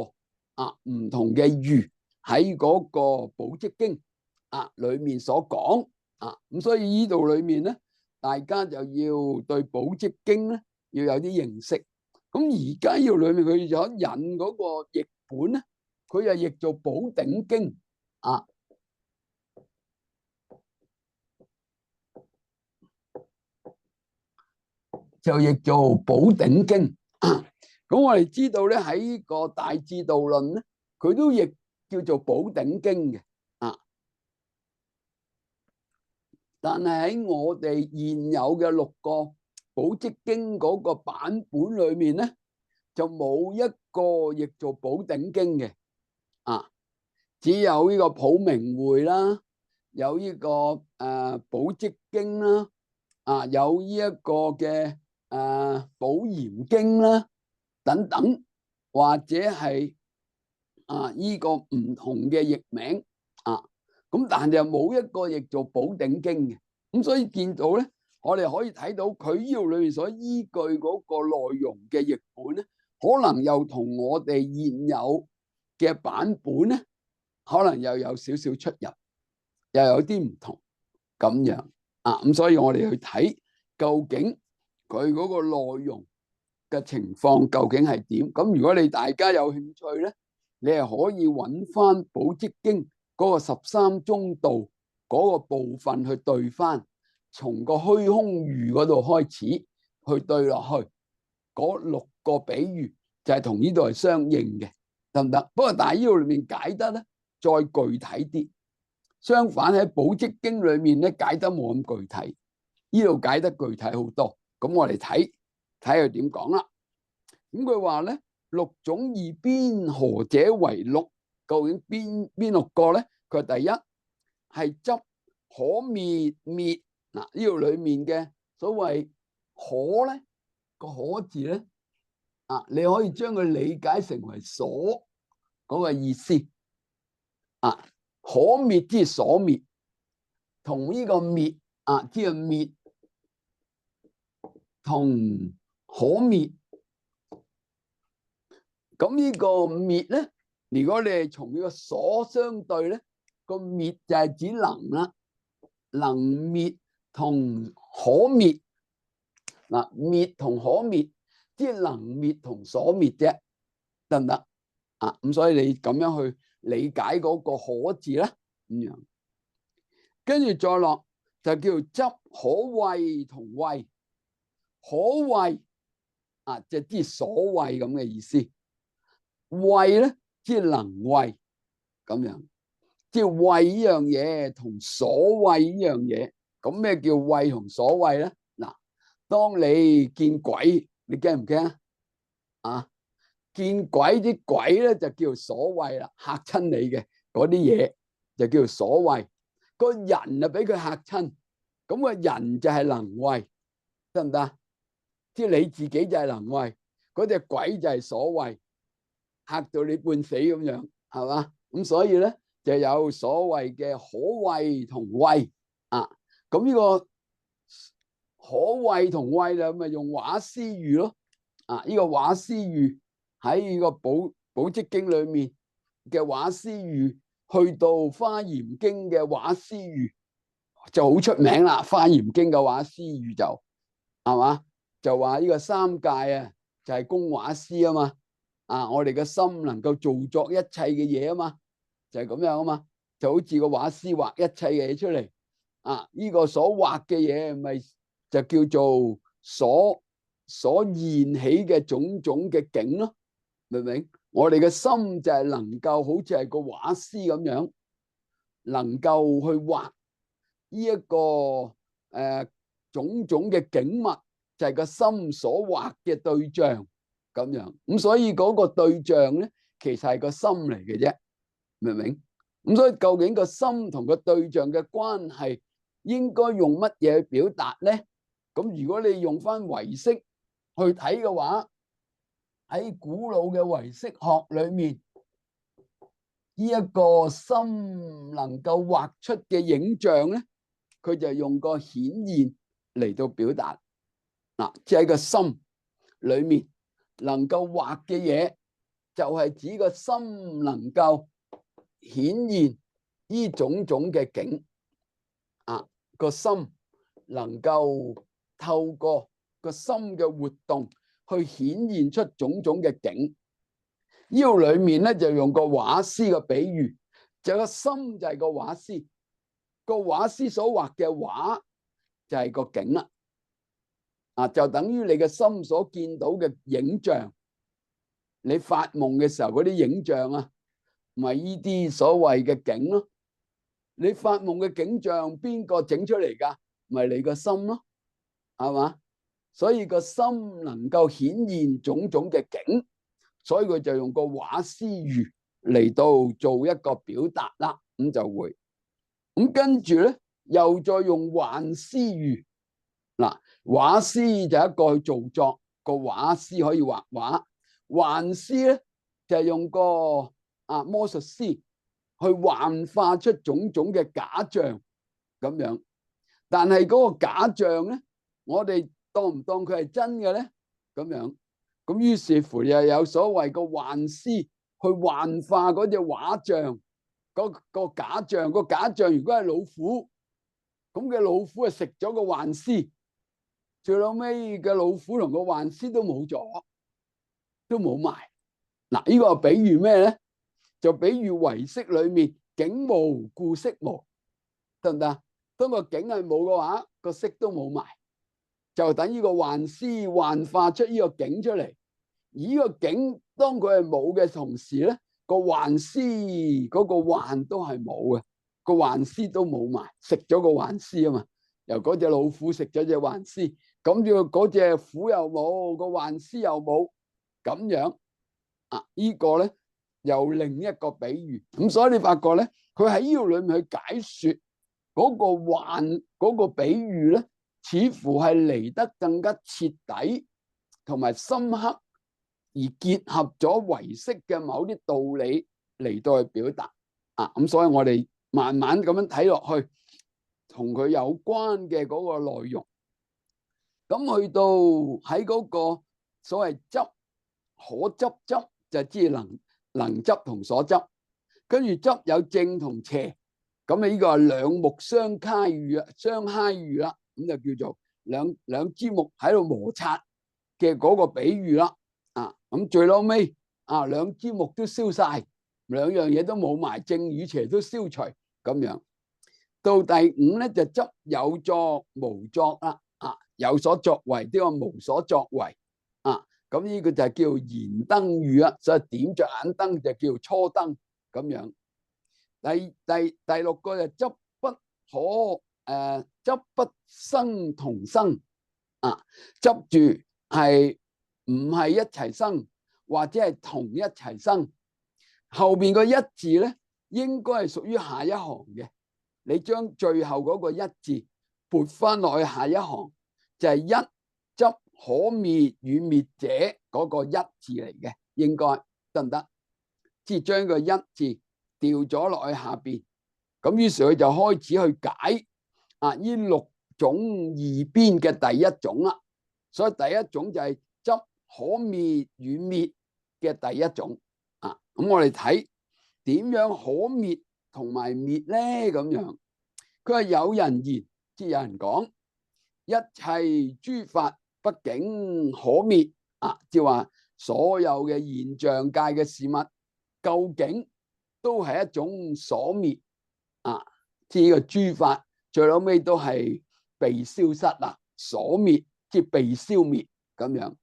[SPEAKER 1] 唔同嘅喻喺嗰個《寶積經》裏面所講咁所以呢度裏面咧，大家就要對《寶積經》咧要有啲認識。咁而家呢度裏面佢就引嗰個譯本咧，佢就譯做《寶頂經》就譯做《寶頂經》。咁我哋知道咧，喺呢個《大智度論》咧，佢都譯叫做《寶頂經》嘅但係喺我哋現有嘅6個《寶積經》嗰個版本裏面咧，就冇一個譯做《寶頂經》嘅只有呢個《普明會》啦，有呢個《寶積經》啦，有呢一個嘅《寶嚴經》啦等等，或者係呢個唔同嘅譯名咁但係就冇一個譯做《寶頂經》嘅。咁所以見到咧，我哋可以睇到佢呢度裏面所依據嗰個內容嘅譯本咧，可能又同我哋現有嘅版本咧，可能又有少少出入，又有啲唔同咁樣咁所以我哋去睇究竟佢嗰個內容嘅情況究竟係點。咁如果你大家有興趣咧，你係可以揾翻《寶積經》嗰個13中道嗰個部分去對翻，從個虛空喻嗰度開始去對落去，嗰6個比喻就係同呢度係相應嘅，得唔得？不過但係呢度裏面解得咧再具體啲，相反喺《寶積經》裏面咧解得冇咁具體，呢度解得具體好多。咁我哋睇睇佢點講啦。咁佢話咧，六種二邊何者為六？究竟邊6個咧？佢話第一係執可滅滅呢度裏面嘅所謂可咧，個可字咧你可以將佢理解成為所嗰個意思可滅即係所滅，同呢個滅即係滅同可滅。咁呢個滅咧，如果你係從呢個所相對咧，個滅就係指能啦，能滅同可滅滅同可滅，即係能滅同所滅啫，得唔得咁所以你咁樣去理解嗰個可字啦，咁樣跟住再落就叫做執可畏同畏。可畏就即係所畏咁嘅意思。畏咧，即係能畏咁樣，即係畏呢樣嘢同所畏呢樣嘢咁咩叫畏同所畏咧？嗱，當你見鬼，你驚唔驚啊？見鬼啲鬼咧就叫所畏啦，嚇親你嘅嗰啲嘢就叫所畏。個人啊俾佢嚇親，咁個人就係能畏，得唔得？即係你自己就係能畏，嗰隻鬼就係所畏，嚇到你半死咁樣，係嘛？咁所以咧就有所謂嘅可畏同畏啊。咁呢個可畏同畏咧，咪用畫思喻咯。啊，呢個畫思喻喺呢個寶積經裏面嘅畫思喻，去到華嚴經嘅畫思喻就好出名啦。華嚴經嘅畫思喻就係嘛，就話呢個三界啊，就係供畫思啊嘛。啊，我哋嘅心能夠造作一切嘅嘢啊嘛，就係咁樣啊嘛，就好似個畫師畫一切嘅嘢出嚟。啊，呢個所畫嘅嘢咪就叫做所現起嘅種種嘅景咯，明唔明？我哋嘅心就係能夠好似係個畫師咁樣，能夠去畫呢一個種種嘅景物，就係個心所畫嘅對象咁樣。咁所以嗰個對象咧，其實係個心嚟嘅啫，明唔明？咁所以究竟個心同個對象嘅關係應該用乜嘢去表達咧？咁如果你用翻唯識去睇嘅話，喺古老嘅唯識學裏面，呢一個心能夠畫出嘅影像咧，佢就用個顯現嚟到表達。嗱，即係喺個心裏面能夠畫嘅嘢，就係指個心能夠顯現呢種種嘅景。啊，個心能夠透過個心嘅活動去顯現出種種嘅景。呢度裏面咧就用個畫師嘅比喻，就個心就係個畫師，個畫師所畫嘅畫就係個景啦。啊，就等於你嘅心所見到嘅影像，你發夢嘅時候嗰啲影像啊，咪呢啲所謂嘅景咯。你發夢嘅景象邊個整出嚟噶？咪你個心咯，係嘛？所以個心能夠顯現種種嘅景，所以佢就用個畫思喻嚟到做一個表達啦。咁就會咁跟住咧，又再用幻思喻。嗱，畫師就一個去造作，個畫師可以畫畫。幻思咧就係用個魔術師去幻化出種種嘅假象咁樣，但係嗰個假象咧，我哋當唔當佢係真嘅咧？咁樣，咁於是乎又有所謂個幻師去幻化嗰隻畫像，個假象，個假象如果係老虎，咁嘅老虎啊食咗個幻師，最後尾嘅老虎同個幻師都冇咗，都冇埋。嗱，呢個比喻咩咧？就比喻唯識裏面景無故色無，得唔得？當個景係冇嘅話，個色都冇埋，就等於個幻師幻化出呢個景出嚟。而呢個景當佢係冇嘅同時咧，個幻師嗰個幻都係冇嘅，個幻師都冇埋，食咗個幻師啊嘛。由嗰隻老虎食咗隻幻師，咁就嗰隻虎又冇，個幻師又冇，咁樣啊？呢個咧又另一個比喻。咁所以你發覺咧，佢喺呢度裏面去解說嗰個幻嗰個比喻咧，似乎係嚟得更加徹底同埋深刻，而結合咗唯識嘅某啲道理嚟到去表達啊。咁所以我哋慢慢咁樣睇落去，同佢有關嘅嗰個內容，咁去到喺嗰個所謂執可執執，就知能執同所執，跟住執有正同邪，咁啊呢個係兩木相揩遇啊，相揩遇啦，咁就叫做兩支木喺度摩擦嘅嗰個比喻啦。啊，咁最後尾啊，兩支木都燒晒，兩樣嘢都冇埋，正與邪都消除咁樣。到第五咧就執有作無作啦。啊，有所作為，呢個無所作為啊。咁呢個就係叫燃燈喻啦，所以點着眼燈就叫初燈咁樣。第六個就執不可執不生同生啊，執住係唔係一齊生，或者係同一齊生。後邊個一字咧，應該係屬於下一行嘅。你將最後嗰個一字撥翻落去下一行，就係一執可滅與滅者嗰個一字嚟嘅，應該得唔得？即係將個一字調咗落去下邊，咁於是佢就開始去解呢六種二邊嘅第一種啦。所以第一種就係執可滅與滅嘅第一種啊。咁我哋睇點樣可滅同埋滅咧？咁樣佢話有人言，即係有人講，一切諸法畢竟可滅啊，即係話所有嘅現象界嘅事物，究竟都係一種所滅啊！即係呢個諸法最後尾都係被消失啦，所滅即係被消滅咁樣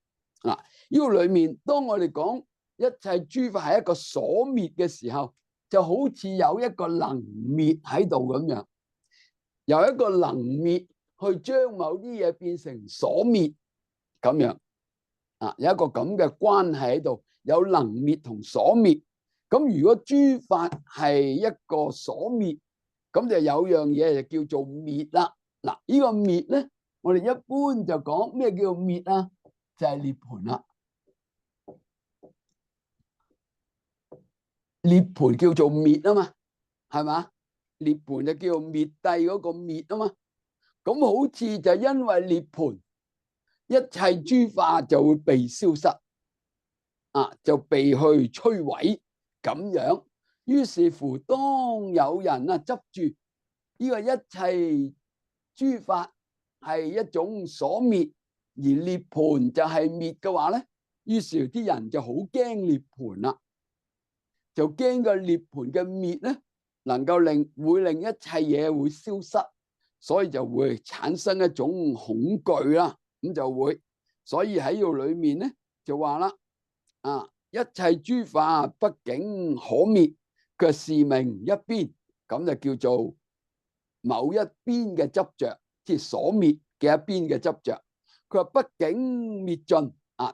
[SPEAKER 1] 啊！呢個裏面，當我哋講一切諸法係一個所滅嘅時候，就好似有一個能滅喺度咁樣，由一個能滅去將某啲嘢變成所滅咁樣啊，有一個咁嘅關係喺度，有能滅同所滅。咁如果諸法係一個所滅，咁就有樣嘢就叫做滅啦。嗱，呢個滅咧，我哋一般就講咩叫滅啊？就係涅槃啦。涅槃叫做滅啊嘛，係嘛？涅槃就叫做滅帝嗰個滅啊嘛。咁好似就因為涅槃，一切諸法就會被消失啊，就被去摧毀咁樣。於是乎，當有人執住呢個一切諸法係一種所滅，而涅槃就係滅嘅話咧，於是啲人就好驚涅槃啦，就驚個涅槃嘅滅咧，能夠會令一切嘢會消失，所以就會產生一種恐懼啦。咁就會，所以喺呢度裏面咧就話啦，一切諸法畢竟可滅，佢是名一邊，咁就叫做某一邊嘅執着，即係所滅嘅一邊嘅執着。佢話畢竟滅盡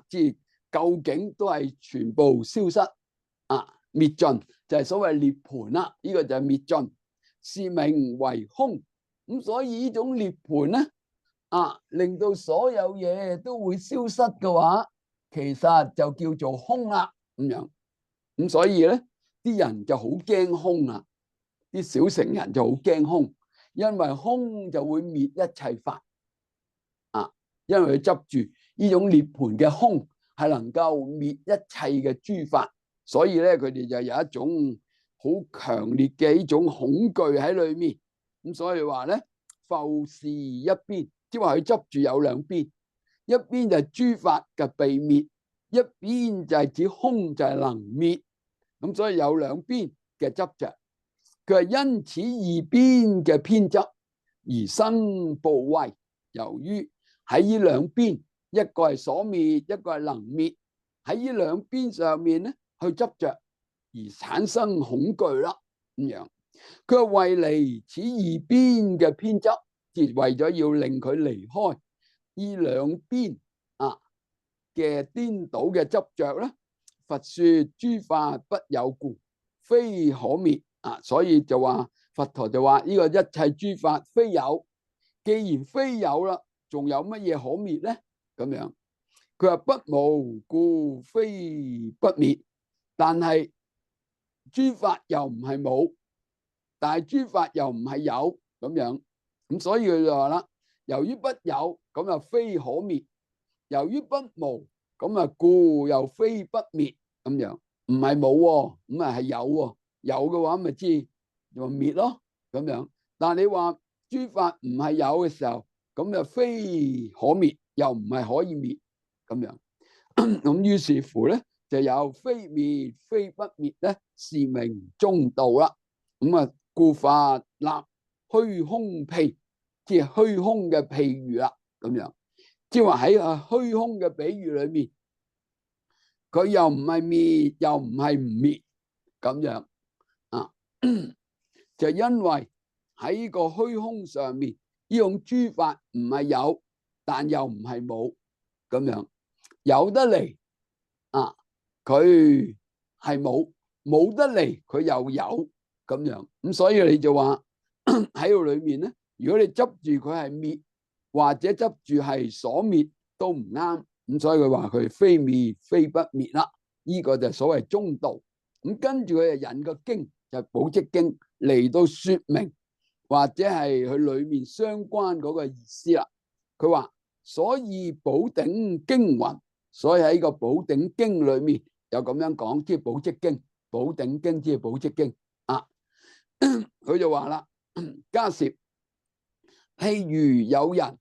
[SPEAKER 1] 即係究竟都係全部消失滅盡就係所謂涅槃啦。呢個就係滅盡，是名為空。咁所以呢種涅槃咧令到所有嘢都會消失嘅話，其實就叫做空啦咁樣。咁所以咧，啲人就好驚空啦，啲小乘人就好驚空，因為空就會滅一切法因為佢執住呢種涅槃嘅空係能夠滅一切嘅諸法，所以咧佢哋就有一種好強烈嘅呢種恐懼喺裏面。咁所以話咧，復是一邊，即係話佢執住有兩邊，一邊就係諸法嘅被滅，一邊就係指空就係能滅。咁所以有兩邊嘅執着，佢係因此二邊嘅偏執而生怖畏。由於喺呢兩邊，一個係所滅，一個係能滅，喺呢兩邊上面咧去執着而產生恐懼啦。咁樣，佢係為離此二邊嘅偏執，即係為咗要令佢離開呢兩邊嘅顛倒嘅執着咧。佛說諸法不有故，非可滅所以就話佛陀就話呢個一切諸法非有，既然非有啦，仲有乜嘢可滅咧？咁樣佢話不無故非不滅，但係諸法又唔係冇，但係諸法又唔係有咁樣。咁所以佢就話啦，由於不有，咁就非可滅；由於不無，咁故又非不滅。咁樣唔係冇，咁係有，有嘅話咪知就滅咯。咁樣，但係你話諸法唔係有嘅時候，咁就非可滅，又唔係可以滅咁樣。咁於是乎咧，就有非滅非不滅咧，是名中道啦。咁故法立虛空譬，即係虛空嘅譬喻啦。咁樣，即係話喺虛空嘅比喻裏面，佢又唔係滅，又唔係唔滅咁樣就因為喺個虛空上面呢種諸法唔係有，但又唔係冇咁樣，有得嚟啊，佢係冇，冇得嚟佢又有咁樣。咁所以你就話喺度裏面咧，如果你執住佢係滅，或者執住係所滅都唔啱。咁所以佢話佢非滅非不滅啦。呢個就係所謂中道。咁跟住佢就引個經，就係《寶積經》嚟到說明，或者係佢裏面相關嗰個意思啦。佢話所以寶頂經云，所以喺個寶頂經裏面有咁樣講，即係《寶積經》、《寶頂經》即係《寶積經》啊。佢就話啦，迦葉，譬如有人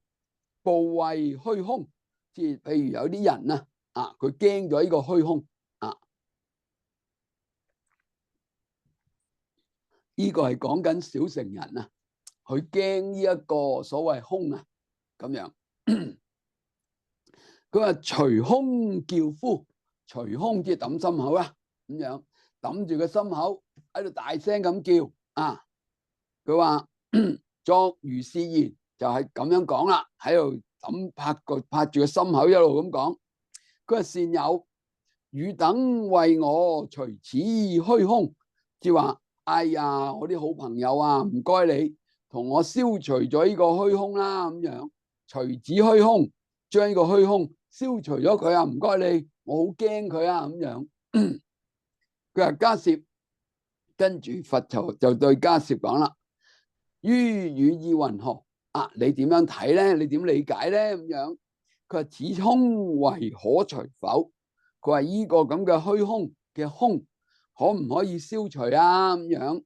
[SPEAKER 1] 怖畏虛空，即係譬如有啲人啊，佢驚咗呢個虛空啊。呢個係講緊小乘人啊，佢驚呢一個所謂空啊，咁樣。佢話隨空叫呼，隨空即係揼心口啊，咁樣揼住個心口喺度大聲咁叫啊。佢話作如是言，就係咁樣講啦，喺度揼拍住個心口一路咁講。佢話善友，汝等為我除此虛空，即係話哎呀，我啲好朋友啊，唔該你同我消除咗呢個虛空啦，咁樣除此虛空，將呢個虛空消除咗佢啊，唔該你，我好驚佢啊，咁樣。佢話迦葉，跟住佛就對迦葉講啦，於汝意云何啊？你點樣睇咧？你點理解咧？咁樣。佢話此空為可除否？佢話呢個咁嘅虛空嘅空可唔可以消除啊？咁樣。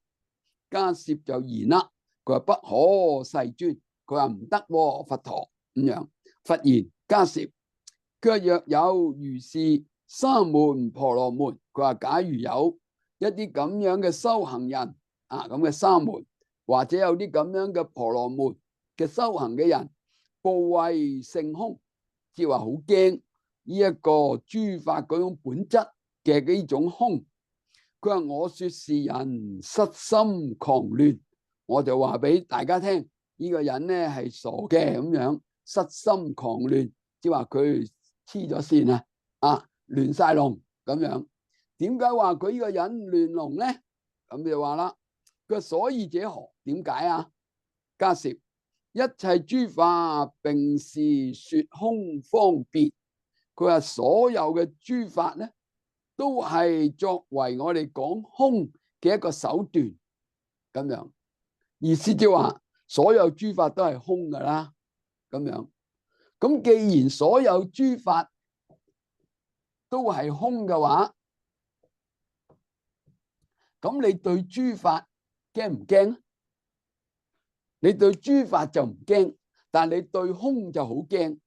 [SPEAKER 1] 迦葉就言啦，佢話不可世尊。佢話唔得，佛陀咁樣。佛言迦葉，佢話若有如是沙門婆羅門，佢話假如有一啲咁樣嘅修行人啊，咁嘅沙門，或者有啲咁樣嘅婆羅門嘅修行嘅人，怖畏性空，即係話好驚呢一個諸法嗰種本質嘅呢種空。佢話我說是人失心狂亂，我就話俾大家聽，呢個人咧係傻嘅咁樣，失心狂亂，即係話佢黐咗線啊，亂晒龍咁樣。點解話佢呢個人亂龍咧？咁就話啦，佢話所以者何？點解啊？迦葉，一切諸法並是說空方便。佢話所有嘅諸法咧，都係作為我哋講空嘅一個手段，咁樣意思即係話所有諸法都係空噶啦，咁樣。咁既然所有諸法都係空嘅話，咁你對諸法驚唔驚？你對諸法就唔驚，但係你對空就好驚。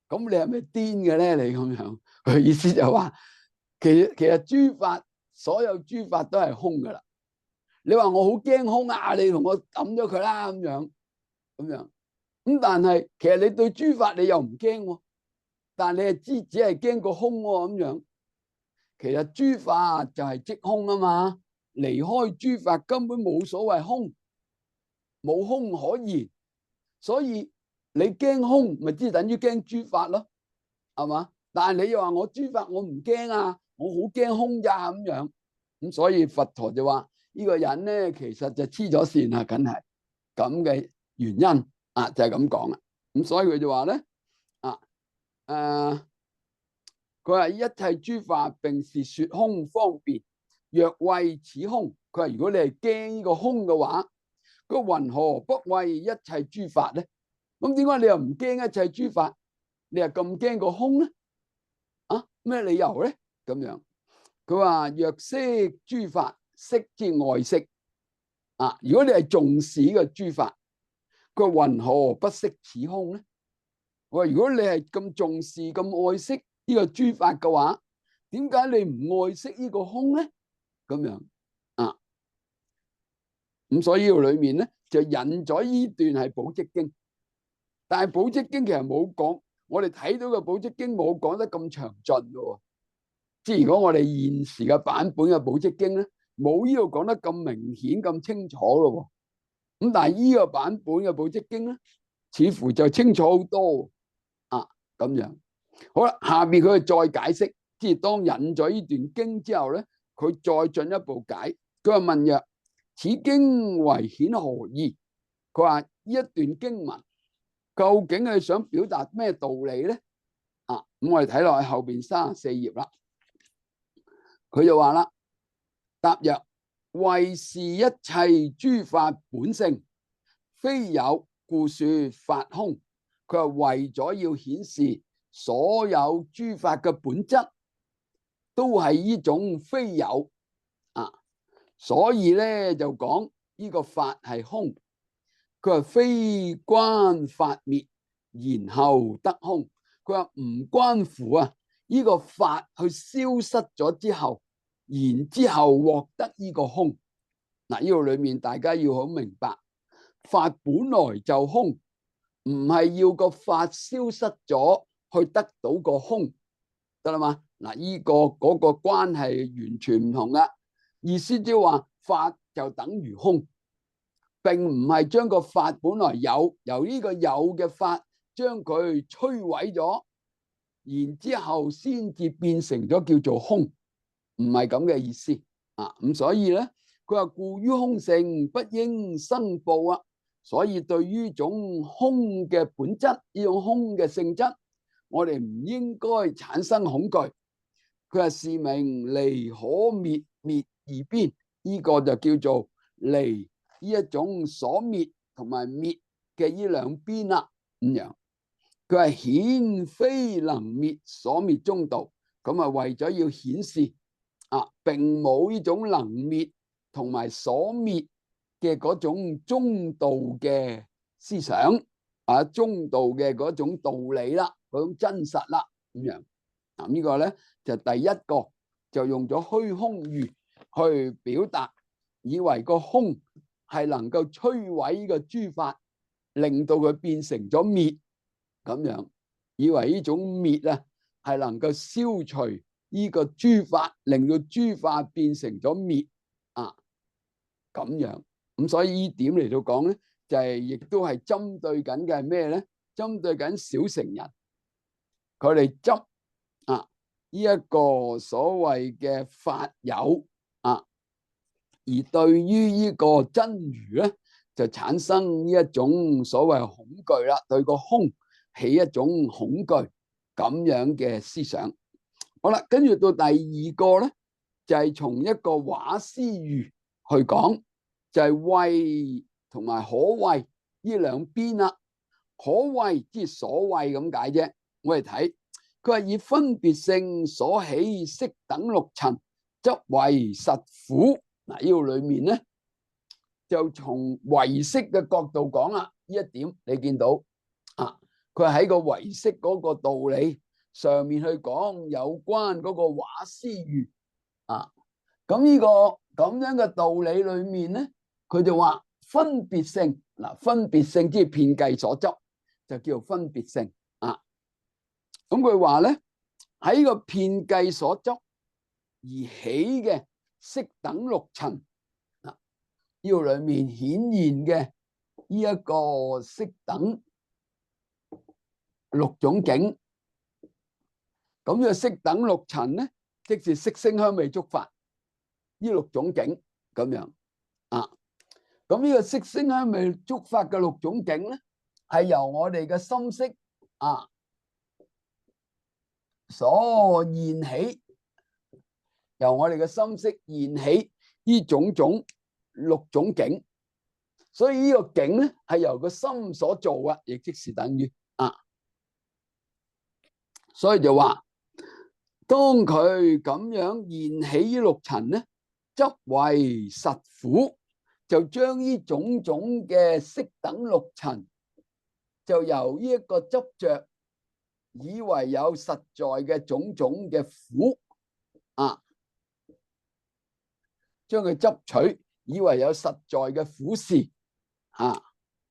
[SPEAKER 1] 咁你係咪癲嘅咧？你咁樣，佢意思就話，其實諸法，所有諸法都係空噶啦。你話我好驚空啊，你同我抌咗佢啦，咁樣。咁但係其實你對諸法你又唔驚，但係你係只係驚個空咁樣。其實諸法就係即空啊嘛，離開諸法根本冇所謂空，冇空可言。所以你驚空，咪即係等於驚諸法咯，係嘛？但係你又話我諸法我唔驚啊，我好驚空咋咁樣。咁所以佛陀就話呢個人咧，其實就黐咗線啊，梗係咁嘅原因啊，就係咁講啦。咁所以佢就話咧佢話一切諸法並是說空方便。若畏此空，佢話如果你係驚呢個空嘅話，佢云何不畏一切諸法咧？咁點解你又唔驚一切諸法？你又咁驚個空咧？啊，咩理由咧？咁樣，佢話若識諸法，識即外識啊。如果你係重視呢個諸法，佢話云何不識此空咧？我話如果你係咁重視、咁愛惜呢個諸法嘅話，點解你唔愛惜呢個空咧？咁樣啊，咁所以呢個裏面咧就引咗呢段係《寶積經》，但係《寶積經》其實冇講，我哋睇到嘅《寶積經》冇講得咁詳盡嘅。即係如果我哋現時嘅版本嘅《寶積經》咧，冇呢度講得咁明顯、咁清楚咯。咁但係呢個版本嘅《寶積經》咧，似乎就清楚好多啊咁樣。好啦，下邊佢再解釋，即係當引咗呢段經之後咧，佢再進一步解。佢話問曰：此經為顯何意？佢話呢一段經文究竟係想表達咩道理咧？啊，咁我哋睇落去後邊34頁啦。佢就話啦，答曰：為是一切諸法本性，非有，故說法空。佢話為咗要顯示所有諸法嘅本質都係呢種非有啊，所以咧就講呢個法係空。佢話非關法滅，然後得空。佢話唔關乎啊呢個法去消失咗之後，然之後獲得呢個空。嗱，呢度裏面大家要好明白，法本來就空，唔係要個法消失咗去得到個空，得啦嘛？嗱，呢個嗰個關係完全唔同噶。意思即係話法就等於空，並唔係將個法本來有，由呢個有嘅法將佢摧毀咗，然之後先至變成咗叫做空，唔係咁嘅意思啊。咁所以咧，佢話故於空性不應生怖啊。所以對於種空嘅本質，呢種空嘅性質，我哋唔應該產生恐懼。佢話是名離可滅，滅二邊，呢個就叫做離呢一種所滅同埋滅嘅呢兩邊啦。咁樣，佢話顯非能滅所滅中道。咁啊，為咗要顯示啊，並冇呢種能滅同埋所滅嘅嗰種中道嘅思想啊，中道嘅嗰種道理啦，嗰種真實啦。咁樣嗱，呢個咧就第一個就用咗虛空喻去表達，以為個空係能夠摧毀呢個諸法，令到佢變成咗滅咁樣，以為呢種滅啊係能夠消除呢個諸法，令到諸法變成咗滅啊咁樣。咁所以呢點嚟到講咧，就係亦都係針對緊嘅係咩咧？針對緊小乘人，佢哋執啊呢一個所謂嘅法有啊，而對於呢個真如咧，就產生呢一種所謂恐懼啦，對個空起一種恐懼咁樣嘅思想。好啦，跟住到第二個咧，就係從一個畫思喻去講。就係謂同埋可謂呢兩邊啦。可謂即係所謂咁解啫。我哋睇佢話以分別性所起色等六塵，則為實苦。嗱，呢度裏面咧就從唯識嘅角度講啦。呢一點你見到啊，佢喺個唯識嗰個道理上面去講有關嗰個畫思喻啊。咁呢個咁樣嘅道理裏面咧，佢就話分別性。嗱，分別性即係遍計所執，就叫做分別性啊。咁佢話咧，喺個遍計所執而起嘅色等六塵啊，呢度裏面顯現嘅呢一個色等六種境。咁呢個色等六塵咧，即是色聲香味觸法呢六種境咁樣啊。咁呢個色聲香味觸法嘅六種境咧，係由我哋嘅心識啊所現起，由我哋嘅心識現起呢種種六種境。所以呢個境咧係由個心所做啊，亦即是等於啊。所以就話，當佢咁樣現起呢六塵咧，則為實苦。就將呢種種嘅色等六塵，就由呢一個執着，以為有實在嘅種種嘅苦啊，將佢執取，以為有實在嘅苦事啊，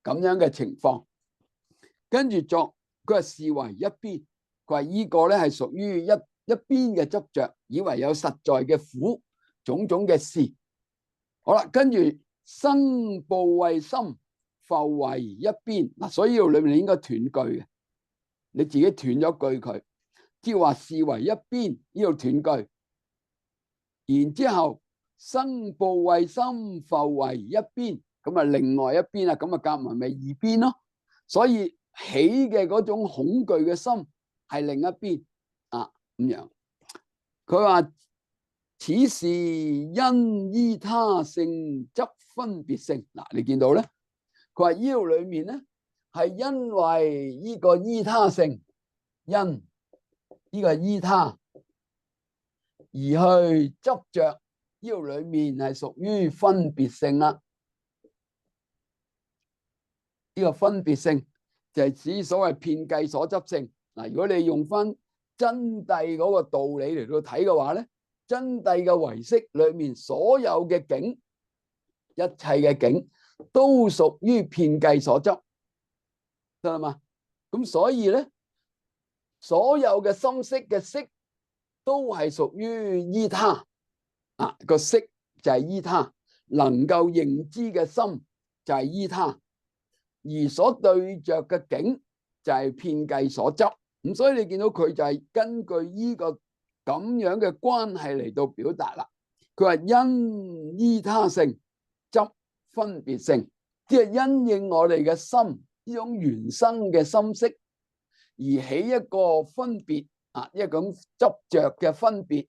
[SPEAKER 1] 咁樣嘅情況。跟住作佢話視為一邊，佢話呢個咧係屬於一邊嘅執着，以為有實在嘅苦種種嘅事。好啦，跟住生怖畏心復為一邊。嗱，所以呢度裏面你應該斷句嘅，你自己斷咗句佢，即係話視為一邊，呢度斷句。然之後生怖畏心復為一邊，咁啊另外一邊啊，咁啊夾埋咪二邊咯。所以起嘅嗰種恐懼嘅心係另一邊啊，咁樣。佢話此事因依他性執分別性。嗱，你見到咧，佢話呢度裏面咧係因為呢個依他性，因呢個係依他而去執着，呢度裏面係屬於分別性啦。呢個分別性就係指所謂遍計所執性。嗱，如果你用翻真諦嗰個道理嚟到睇嘅話咧，真諦嘅唯識裏面所有嘅境，一切嘅境都屬於遍計所執，得啦嘛？咁所以咧，所有嘅心識嘅識都係屬於依他啊，個識就係依他，能夠認知嘅心就係依他。而所對着嘅境就係遍計所執，咁所以你見到佢就係根據呢個咁樣嘅關係嚟到表達啦。佢話因依他性執分別性，即係因應我哋嘅心呢種原生嘅心識而起一個分別啊，一種執着嘅分別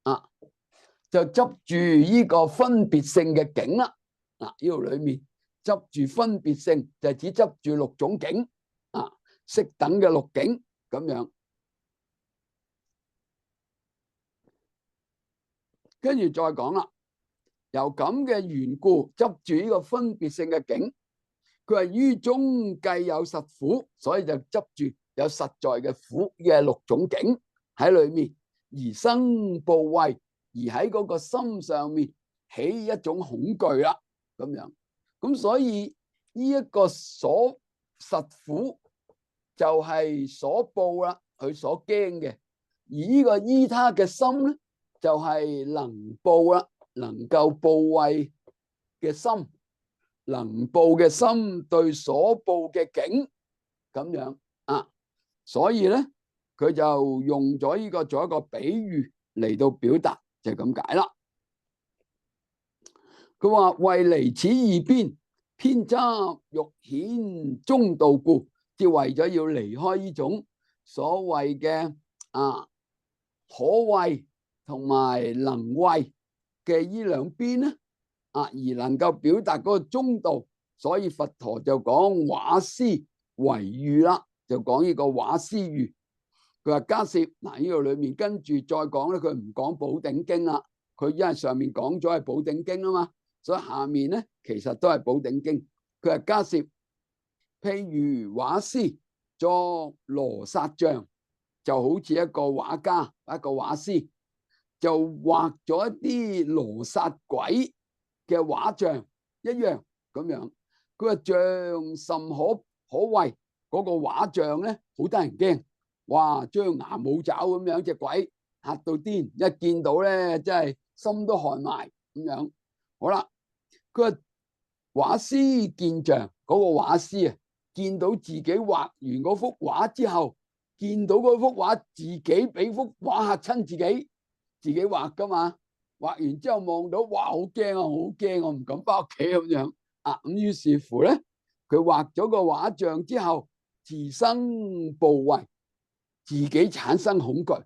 [SPEAKER 1] 啊，就執住呢個分別性嘅境啦。嗱，呢度裏面。執住分別性就係只執住六種境啊，適等嘅六境咁樣，跟住再講啦。由咁嘅緣故，執住呢個分別性嘅境，佢係於中計有實苦，所以就執住有實在嘅苦嘅六種境喺裏面，而生怖畏，而喺嗰個心上面起一種恐懼啦，咁樣。咁所以呢一個所實苦就係所怖啦，佢所驚嘅。而呢個依他嘅心咧，就係能怖啦，能夠怖畏嘅心，能怖嘅心對所怖嘅境咁樣啊。所以咧，佢就用咗呢個做一個比喻嚟到表達，就係咁解啦。佢話為離此二邊，偏執欲顯中道故，即係為咗要離開呢種所謂嘅可畏同埋能畏嘅呢兩邊咧而能夠表達嗰個中道，所以佛陀就講畫師為喻啦，就講呢個畫師喻。佢話迦葉，嗱，呢度裏面跟住再講咧，佢唔講寶頂經啦，佢因為上面講咗係寶頂經啊嘛。所以下面咧，其實都係寶頂經。佢係迦葉，譬如畫師作羅剎像，就好似一個畫家，一個畫師，就畫咗一啲羅剎鬼嘅畫像一樣咁樣。佢話像甚可畏，嗰個畫像咧好得人驚，哇！張牙舞爪咁樣，隻鬼嚇到癲，一見到咧真係心都寒埋咁樣。好啦。佢話畫師見像，嗰個畫師見到自己畫完嗰幅畫之後，見到嗰幅畫自己俾幅畫嚇親自己畫噶嘛，畫完之後望到，哇，好驚啊，好驚，我唔敢翻屋企咁樣咁於是乎咧，佢畫咗個畫像之後，自生怖畏，自己產生恐懼。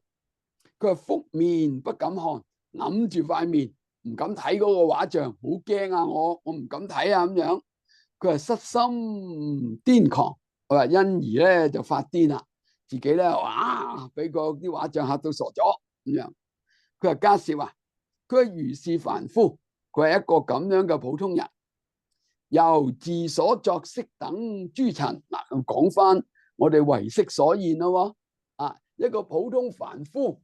[SPEAKER 1] 佢話覆面不敢看，揞住塊面。唔敢睇嗰個畫像，好驚啊！我唔敢睇啊咁樣。佢話失心癲狂，佢話因而咧就發癲啦，自己咧哇俾個啲畫像嚇到傻咗咁樣。佢話迦葉啊，佢係如是凡夫，佢係一個咁樣嘅普通人，由自所作色等諸塵。嗱，講翻我哋唯識所現咯，一個普通凡夫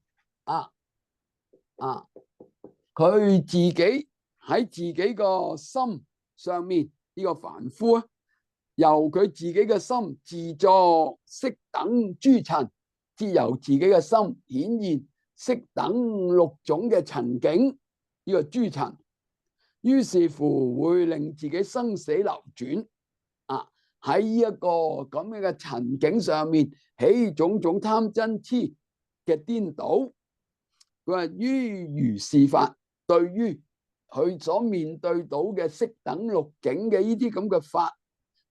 [SPEAKER 1] 佢自己喺自己個心上面呢個凡夫由佢自己嘅心自作色等諸塵，即由自己嘅心顯現色等六種嘅塵境，呢個諸塵。於是乎會令自己生死流轉啊！喺呢一個咁樣嘅情景上面，起種種貪嗔癡嘅顛倒。佢話於如是法，對於佢所面對到嘅色等六境嘅呢啲咁嘅法，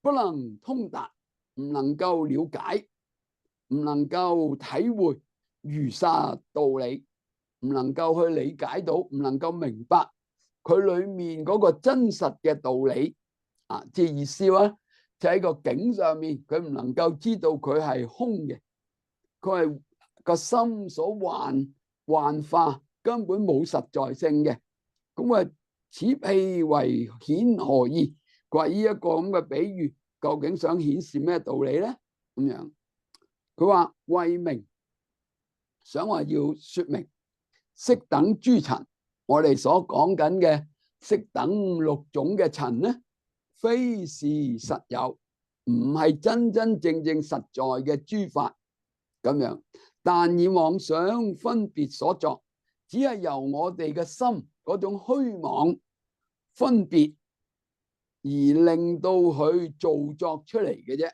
[SPEAKER 1] 不能通達，唔能夠了解，唔能夠體會如實道理，唔能夠去理解到，唔能夠明白佢裏面嗰個真實嘅道理啊！即係意思話，就喺個境上面，佢唔能夠知道佢係空嘅，佢係個心所幻化，根本冇實在性嘅。咁啊，此譬為顯何意？佢話呢一個咁嘅比喻，究竟想顯示咩道理咧？咁樣，佢話為明，想話要說明色等諸塵，我哋所講緊嘅色等六種嘅塵咧，非是實有，唔係真真正正實在嘅諸法咁樣，但以妄想分別所作，只係由我哋嘅心嗰種虛妄分別而令到佢造作出嚟嘅啫。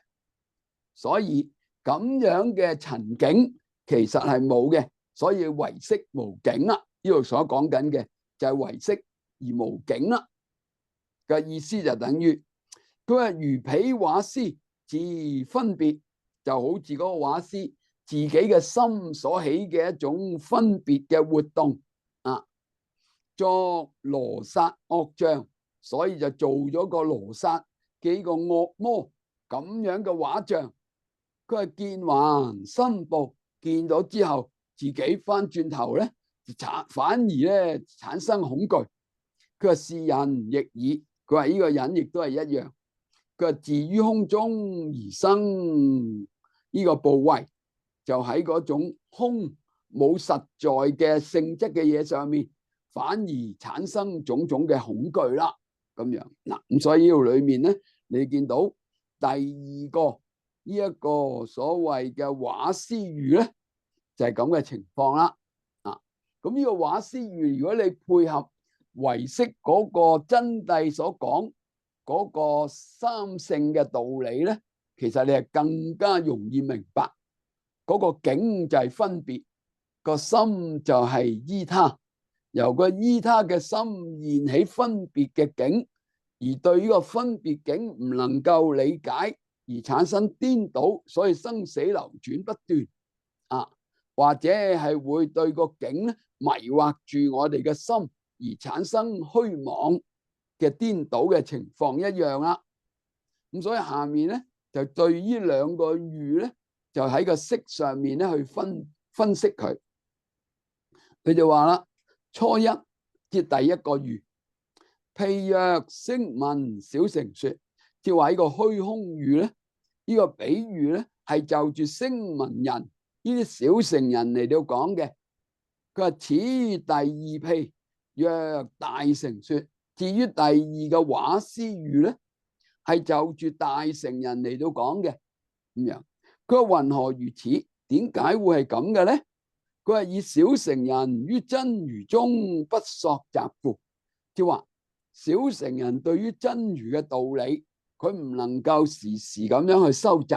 [SPEAKER 1] 所以咁樣嘅塵境其實係冇嘅，所以唯色無境啦。呢度所講緊嘅就係唯色而無境啦嘅意思，就等於佢話如彼畫師自分別，就好似嗰個畫師自己嘅心所起嘅一種分別嘅活動啊，作羅剎惡象，所以就做咗個羅剎幾個惡魔咁樣嘅畫像。佢係見還生怖，見到之後自己翻轉頭咧，反而咧產生恐懼。佢話是人亦爾，佢話呢個人亦都係一樣。佢話自於空中而生呢個怖畏，就喺嗰種空冇實在嘅性質嘅嘢上面，反而產生種種嘅恐懼啦。咁樣嗱，咁所以呢度裏面咧，你見到第二個呢一個所謂嘅畫師喻咧，就係咁嘅情況啦。啊，咁呢個畫師喻，如果你配合唯識嗰個真諦所講嗰個三性嘅道理咧，其實你係更加容易明白嗰個境就係分別，個心就係依他，由個依他嘅心現起分別嘅境，而對呢個分別境唔能夠理解，而產生顛倒，所以生死流轉不斷啊，或者係會對個境咧迷惑住我哋嘅心，而產生虛妄嘅顛倒嘅情況一樣啦。咁所以下面咧就對呢兩個喻咧，就喺個色上面咧去分析佢。佢就話啦，初一即第一個喻，譬若聲聞小乘說，即係話呢個虛空喻咧，呢個比喻咧係就住聲聞人呢啲小乘人嚟到講嘅。佢話此第二譬若大乘說，至於第二個畫師喻咧，係就住大乘人嚟到講嘅。咁樣佢話云何如此？點解會係咁嘅咧？佢話以小乘人於真如中不索集故，即係話小乘人對於真如嘅道理，佢唔能夠時時咁樣去收集、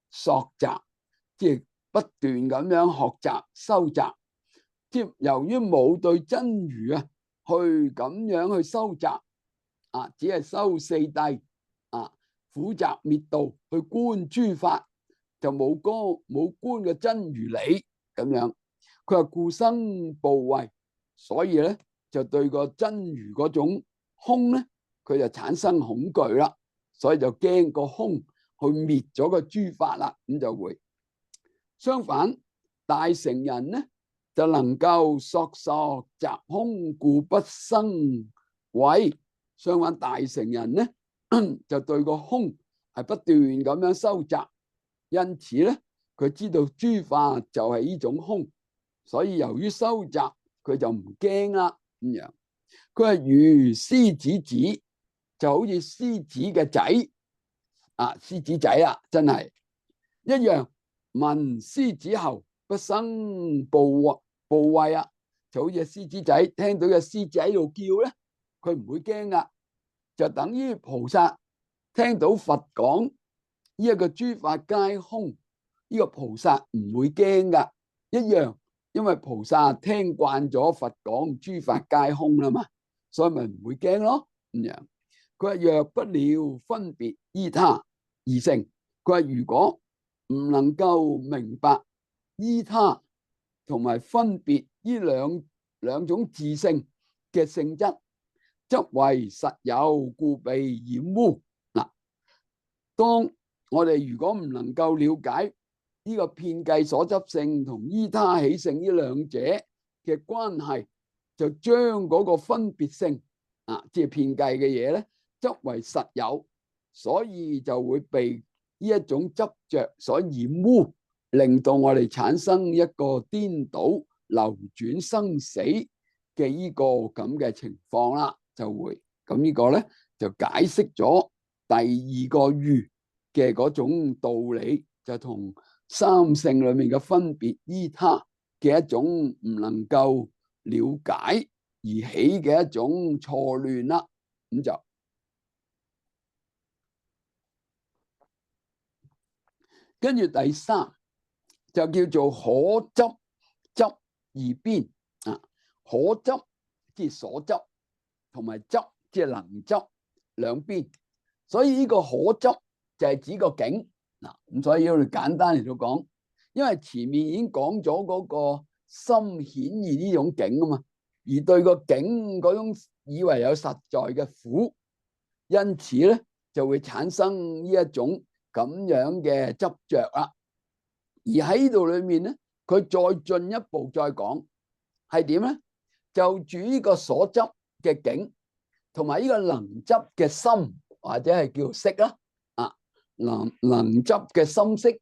[SPEAKER 1] 索集，即係不斷咁樣學習、收集。即係由於冇對真如啊，去咁樣去收集啊，只係收四諦啊，苦集滅道去觀諸法，就冇觀嘅真如理咁樣。佢話故生怖畏，所以咧就對個真如嗰種空咧，佢就產生恐懼啦，所以就驚個空去滅咗個諸法啦，咁就會。相反，大乘人咧就能夠索集空，故不生畏。相反，大乘人咧就對個空係不斷咁樣收集，因此咧佢知道諸法就係呢種空。所以由於收集，佢就唔驚啦咁樣。佢係如獅子子，就好似獅子嘅仔啊，獅子仔啊，真係一樣。聞獅子吼，不生怖畏啊，就好似獅子仔聽到個獅子喺度叫咧，佢唔會驚噶，就等於菩薩聽到佛講呢一個諸法皆空，呢個菩薩唔會驚噶，一樣，因為菩薩聽慣咗佛講諸法皆空啦嘛，所以咪唔會驚咯。咁樣，佢話若不了分別依他而成，佢話如果唔能夠明白依他同埋分別呢兩種自性嘅性質，則為實有，故被染污。嗱，當我哋如果唔能夠了解呢個遍計所執性同依他起性呢兩者嘅關係，就將嗰個分別性即係遍計嘅嘢咧，則為實有，所以就會被呢一種執着所染污，令到我哋產生一個顛倒流轉生死嘅呢個咁嘅情況啦，就會咁呢個咧就解釋咗第二個喻嘅嗰種道理，就同三性裏面嘅分別依他嘅一種唔能夠了解而起嘅一種錯亂啦。咁就跟住第三就叫做可執執二邊可執即係所執，同埋執即係能執兩邊，所以呢個可執就係指個境嗱。咁所以我哋簡單嚟到講，因為前面已經講咗嗰個心顯現呢種境啊嘛，而對個境嗰種以為有實在嘅苦，因此咧就會產生呢一種咁樣嘅執着啦。而喺度裏面咧，佢再進一步再講係點咧？就住呢個所執嘅境，同埋呢個能執嘅心，或者係叫識啦。能執嘅心識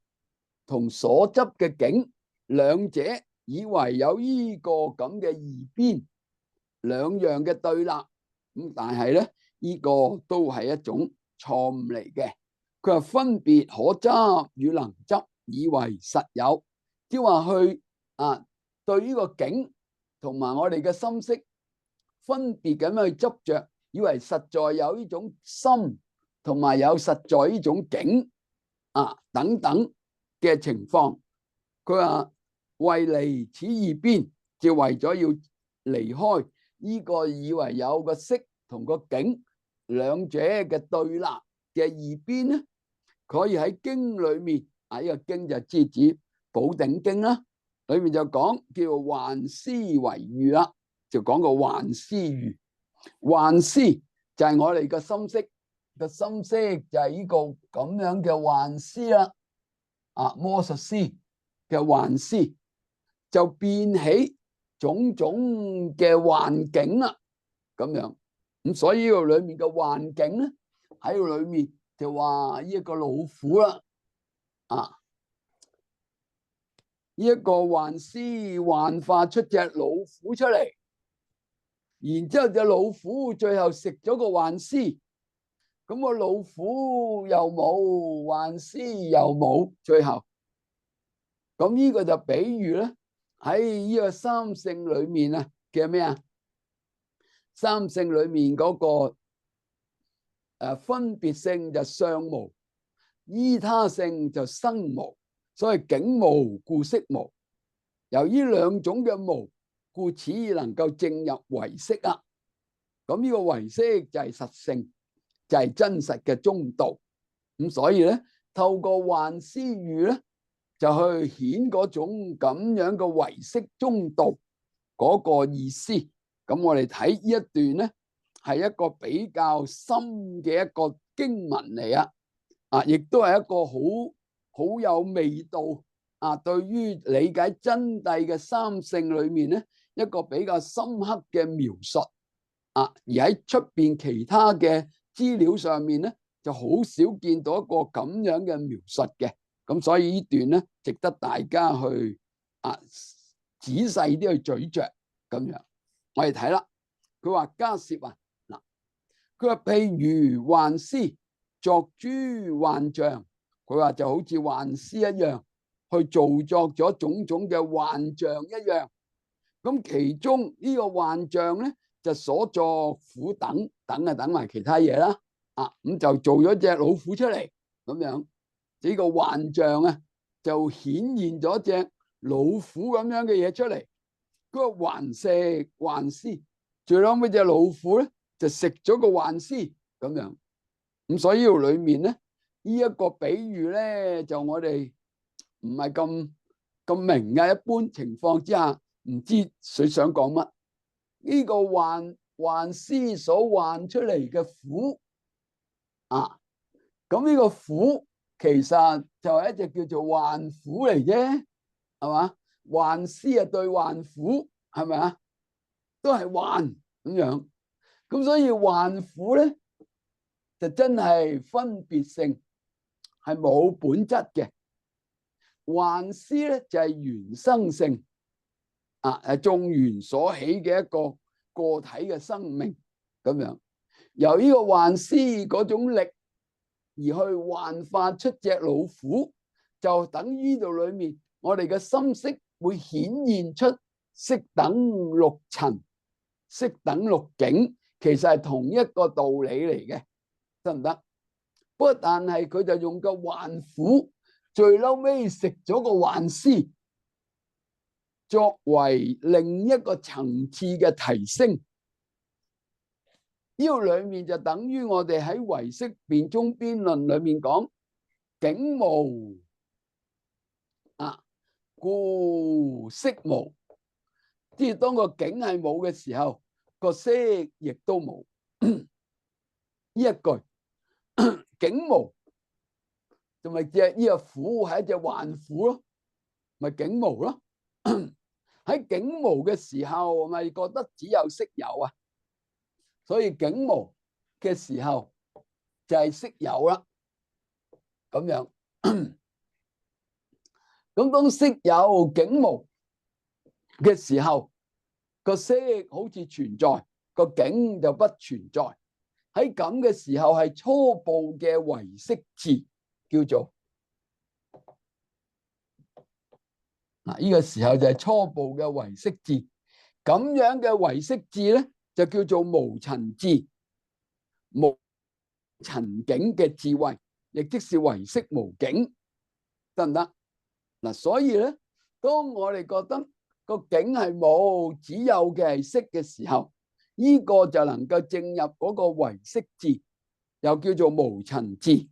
[SPEAKER 1] 同所執嘅境，兩者以為有呢個咁嘅二邊，兩樣嘅對立。咁但係咧，呢個都係一種錯誤嚟嘅。佢話分別可執與能執，以為實有，即係話去對呢個境同埋我哋嘅心識分別咁樣去執着，以為實在有呢種心，同埋有實在呢種境等等嘅情況。佢話為離此二邊，就為咗要離開呢個以為有個識同個境兩者嘅對立嘅二邊咧，可以喺經裏面呢個經就指寶頂經啦，裏面就講叫幻思為喻啦，就講個幻思喻。幻思就係我哋嘅心識，個心識就係呢個咁樣嘅幻思啦。魔術師嘅幻思就變起種種嘅幻境啦，咁樣咁所以呢個裏面嘅幻境咧，喺個裏面就話呢一個老虎啦，呢一個幻思幻化出隻老虎出嚟，然之後隻老虎最後食咗個幻思，咁個老虎又冇，幻思又冇，最後咁呢個就比喻咧，喺呢個三性裏面嘅咩三性裏面嗰個分別性就相無，依他性就生無，所以境無故識無，由於兩種嘅無，故此能夠證入唯識啊。咁呢個唯識就係實性，就係真實嘅中道。咁所以咧，透過幻思喻咧，就去顯嗰種咁樣嘅唯識中道嗰個意思。咁我哋睇呢一段咧，係一個比較深嘅一個經文嚟亦都係一個好有味道對於理解真諦嘅三性裏面咧，一個比較深刻嘅描述而喺出邊其他嘅資料上面咧，就好少見到一個咁樣嘅描述嘅。咁所以呢段咧，值得大家去仔細啲去咀嚼咁樣。我哋睇啦，佢話迦葉嗱，佢話譬如幻思作諸幻象，佢話就好似幻思一樣，去造作咗種種嘅幻象一樣。咁其中呢個幻象咧，就所作虎等等啊，等埋其他嘢啦。咁就做咗隻老虎出嚟，咁樣呢個幻象啊，就顯現咗隻老虎咁樣嘅嘢出嚟。嗰個幻食幻師，最後尾隻老虎咧就食咗個幻師咁樣。咁所以裏面咧呢一個比喻咧，就我哋唔係咁明嘅。一般情況之下，唔知佢想講乜。呢個幻師所幻出嚟嘅虎咁呢個虎其實就係一隻叫做幻虎嚟啫，係嘛？幻師啊對幻虎係咪啊？都係幻咁樣。咁所以幻虎咧就真係分別性，係冇本質嘅。幻師咧就係原生性，係眾緣所起嘅一個個體嘅生命咁樣。由呢個幻師嗰種力而去幻化出隻老虎，就等於呢度裏面我哋嘅心識會顯現出色等六塵、色等六境，其實係同一個道理嚟嘅，得唔得？不過但係佢就用個幻虎，最嬲尾食咗個幻師，作為另一個層次嘅提升。呢個裏面就等於我哋喺唯識辯中邊論裏面講境無故色無，即係當個境係冇嘅時候，個色亦都冇。呢一句境無，就咪隻呢個虎係一隻幻虎咯，咪境無咯。喺境無嘅時候，咪覺得只有色有啊。所以境無嘅時候就係色有啦，咁樣。咁當色有境無嘅時候，個色好似存在，個境就不存在。喺咁嘅時候係初步嘅唯識智，叫做呢個時候就係初步嘅唯識智。咁樣嘅唯識智咧，就叫做無塵智，無塵境嘅智慧，亦即是唯識無境，得唔得？所以咧，當我哋覺得個境係冇，只有嘅係色嘅時候，呢個就能夠進入嗰個唯識智，又叫做無塵智，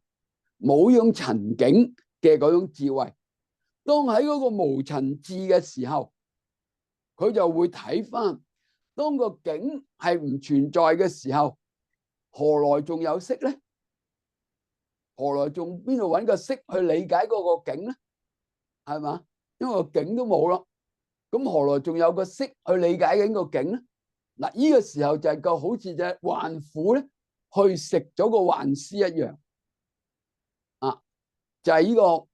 [SPEAKER 1] 冇用塵境嘅嗰種智慧。當喺嗰個無塵智嘅時候，佢就會睇翻，當個境係唔存在嘅時候，何來仲有色咧？何來仲邊度揾個色去理解嗰個境咧？係嘛？因為個境都冇咯，咁何來仲有個色去理解緊個境咧？呢個時候就係個好似隻幻虎咧，去食咗個幻師一樣，就係呢個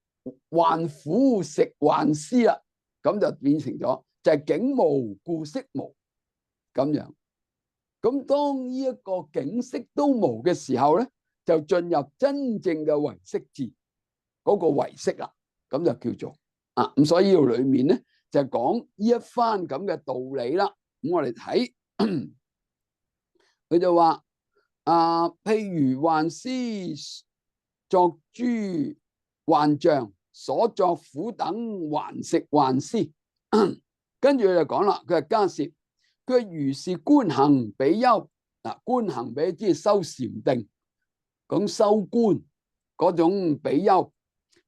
[SPEAKER 1] 幻虎食幻師啦，咁就變成咗就係境無故色無咁樣。咁當呢一個境色都無嘅時候咧，就進入真正嘅唯識智嗰個唯識啦，咁就叫做咁。所以呢度裏面咧就講呢一番咁嘅道理啦。咁我哋睇佢就話譬如幻師作諸幻象，所作虎等還食幻師。跟住佢就講啦，佢係加攝，佢如是觀行比丘。觀行比即係修禪定，講修觀嗰種比丘。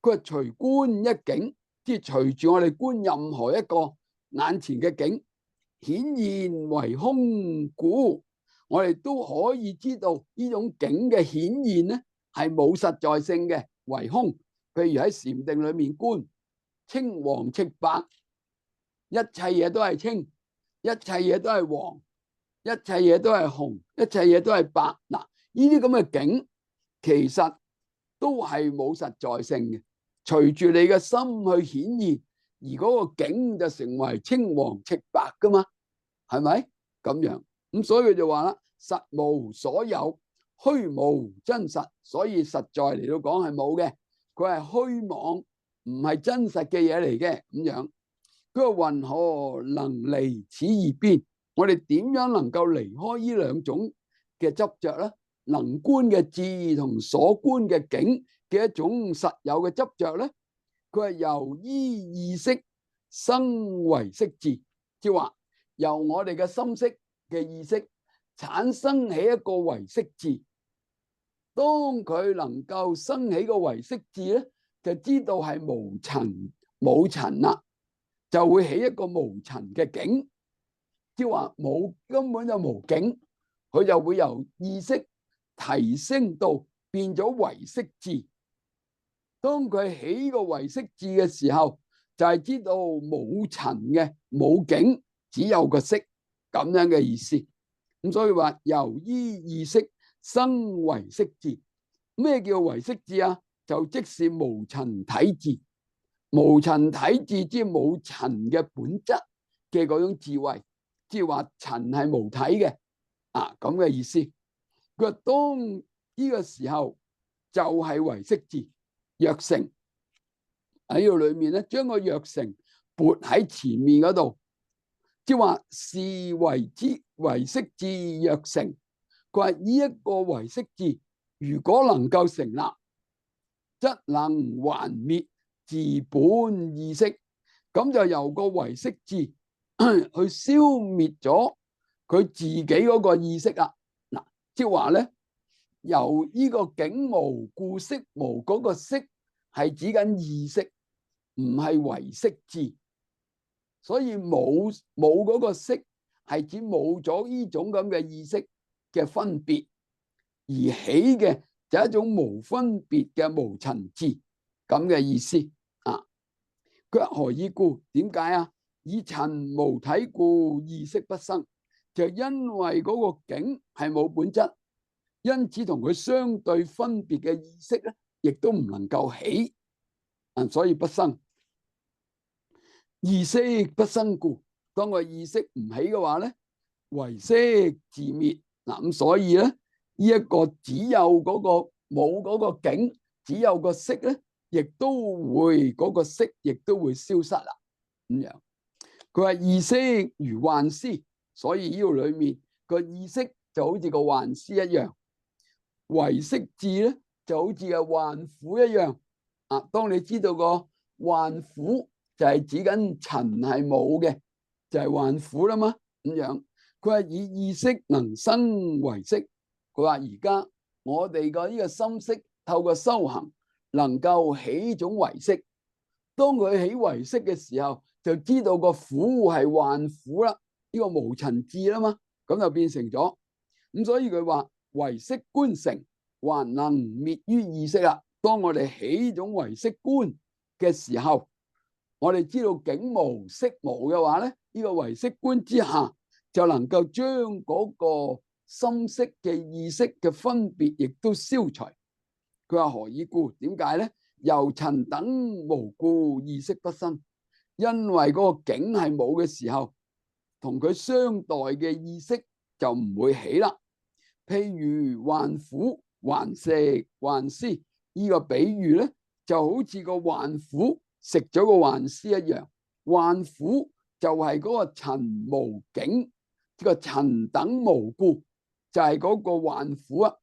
[SPEAKER 1] 佢係隨觀一境，即係隨住我哋觀任何一個眼前嘅境，顯現為空故，我哋都可以知道呢種境嘅顯現咧係冇實在性嘅，為空。譬如喺禪定裏面觀青黃赤白，一切嘢都係青，一切嘢都係黃，一切嘢都係紅，一切嘢都係白。呢啲咁嘅境其實都係冇實在性嘅，隨住你嘅心去顯現，而嗰個境就成為青黃赤白噶嘛，係咪咁樣？咁所以佢就話啦，實無所有，虛無真實。所以實在嚟到講係冇嘅，佢係虛妄，唔係真實嘅嘢嚟嘅咁樣。佢話云何能離此二邊？我哋點樣能夠離開呢兩種嘅執着咧？能觀嘅智同所觀嘅境嘅一種實有嘅執着咧，佢係由依意識生唯識智，即係話由我哋嘅心識嘅意識產生起一個唯識智。當佢能夠生起個唯識智咧，就知道係無塵冇塵啦，就會起一個無塵嘅境，即係話冇根本就無境，佢就會由意識提升到變咗唯識智。當佢起個唯識智嘅時候，就係知道冇塵嘅冇境，只有個識咁樣嘅意思。咁所以話由依意識生唯識智。咩叫唯識智啊？就即是無塵體智。無塵體智即係冇塵嘅本質嘅嗰種智慧，即係話塵係無體嘅咁嘅意思。佢話當呢個時候就係唯識智。若成喺度裏面咧，將個若成撥喺前面嗰度，即係話是為之唯識智若成。佢話呢一個唯識智如果能夠成立，則能還滅自本意識，咁就由個唯識智去消滅咗佢自己嗰個意識啦。嗱，即係話咧，由呢個境無故識無嗰個識係指緊意識，唔係唯識智。所以冇嗰個識係指冇咗呢種咁嘅意識嘅分別，而起嘅就係一種無分別嘅無塵智咁嘅意思啊。佢話何以故？點解啊？以塵無體故，意識不生。就因為嗰個境係冇本質，因此同佢相對分別嘅意識咧，亦都唔能夠起，所以不生。意識不生故，當個意識唔起嘅話咧，唯識自滅。嗱，咁所以咧，呢一個只有嗰個冇嗰個境，只有個識咧，亦都會嗰個識亦都會消失啦。咁樣，佢話意識如幻師，所以呢度裏面個意識就好似個幻師一樣，唯識智咧就好似個幻虎一樣。當你知道個幻虎就係指緊塵係冇嘅，就係幻虎啦嘛。咁樣，佢話以意識能生唯識。佢話而家我哋個呢個心識透過修行能夠起種唯識。當佢起唯識嘅時候，就知道個虎係幻虎啦，呢個無塵智啦嘛，咁就變成咗。咁所以佢話唯識觀成，還能滅於意識啦。當我哋起種唯識觀嘅時候，我哋知道境無識無嘅話咧，呢個唯識觀之下就能夠將嗰個心識嘅意識嘅分別亦都消除。佢話何以故？點解咧？由塵等無故，意識不生。因為嗰個境係冇嘅時候，同佢相待嘅意識就唔會起啦。譬如幻虎、幻石、幻獅，呢個比喻咧，就好似個幻虎食咗個幻獅一樣。幻虎就係嗰個塵無境，呢個塵等無故，就係嗰個幻虎啊。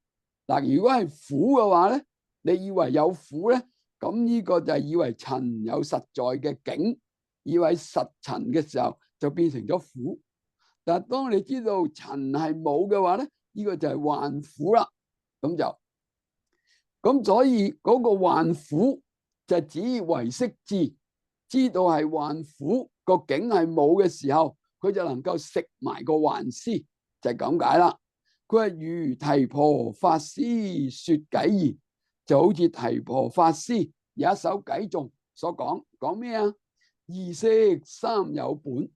[SPEAKER 1] 嗱，如果係虎嘅話咧，你以為有虎咧，咁呢個就係以為塵有實在嘅境，以為實塵嘅時候就變成咗虎。但係當你知道塵係冇嘅話咧，呢個就係幻虎啦。咁所以嗰個幻虎就指唯識智，知道係幻虎個境係冇嘅時候，佢就能夠食埋個幻獅，就係咁解啦。佢係如提婆法師說偈言，就好似提婆法師有一首偈頌所講咩啊？意識三有本，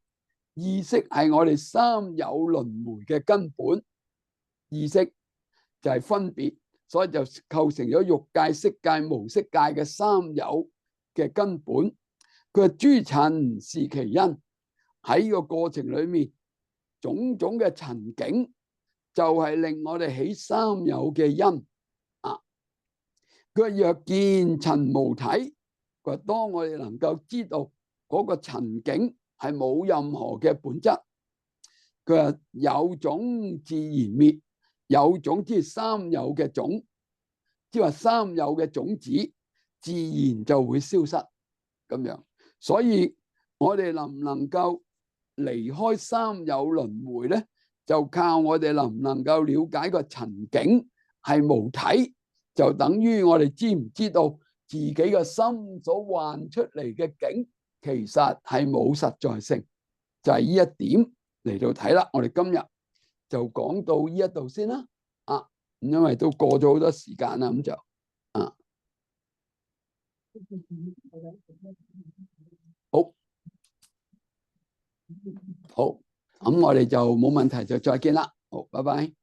[SPEAKER 1] 意識係我哋三有輪迴嘅根本。意識就係分別，所以就構成咗欲界、色界、無色界嘅三有嘅根本。佢話諸塵是其因，喺呢個過程裏面，種種嘅塵境就係令我哋起三有嘅因。佢話若見塵無體，佢話當我哋能夠知道嗰個塵境係冇任何嘅本質，佢話有種自然滅，有種即係三有嘅種，即係話三有嘅種子自然就會消失咁樣。所以我哋能唔能夠離開三有輪迴咧，就靠我哋能唔能夠了解個塵境係無體，就等於我哋知唔知道自己嘅心所幻出嚟嘅境，其實係冇實在性，就係呢一點嚟到睇啦。我哋今日就講到呢一度先啦。啊，因為都過咗好多時間啦，咁就啊，好，好，咁我哋就冇問題，就再見啦。好，拜拜。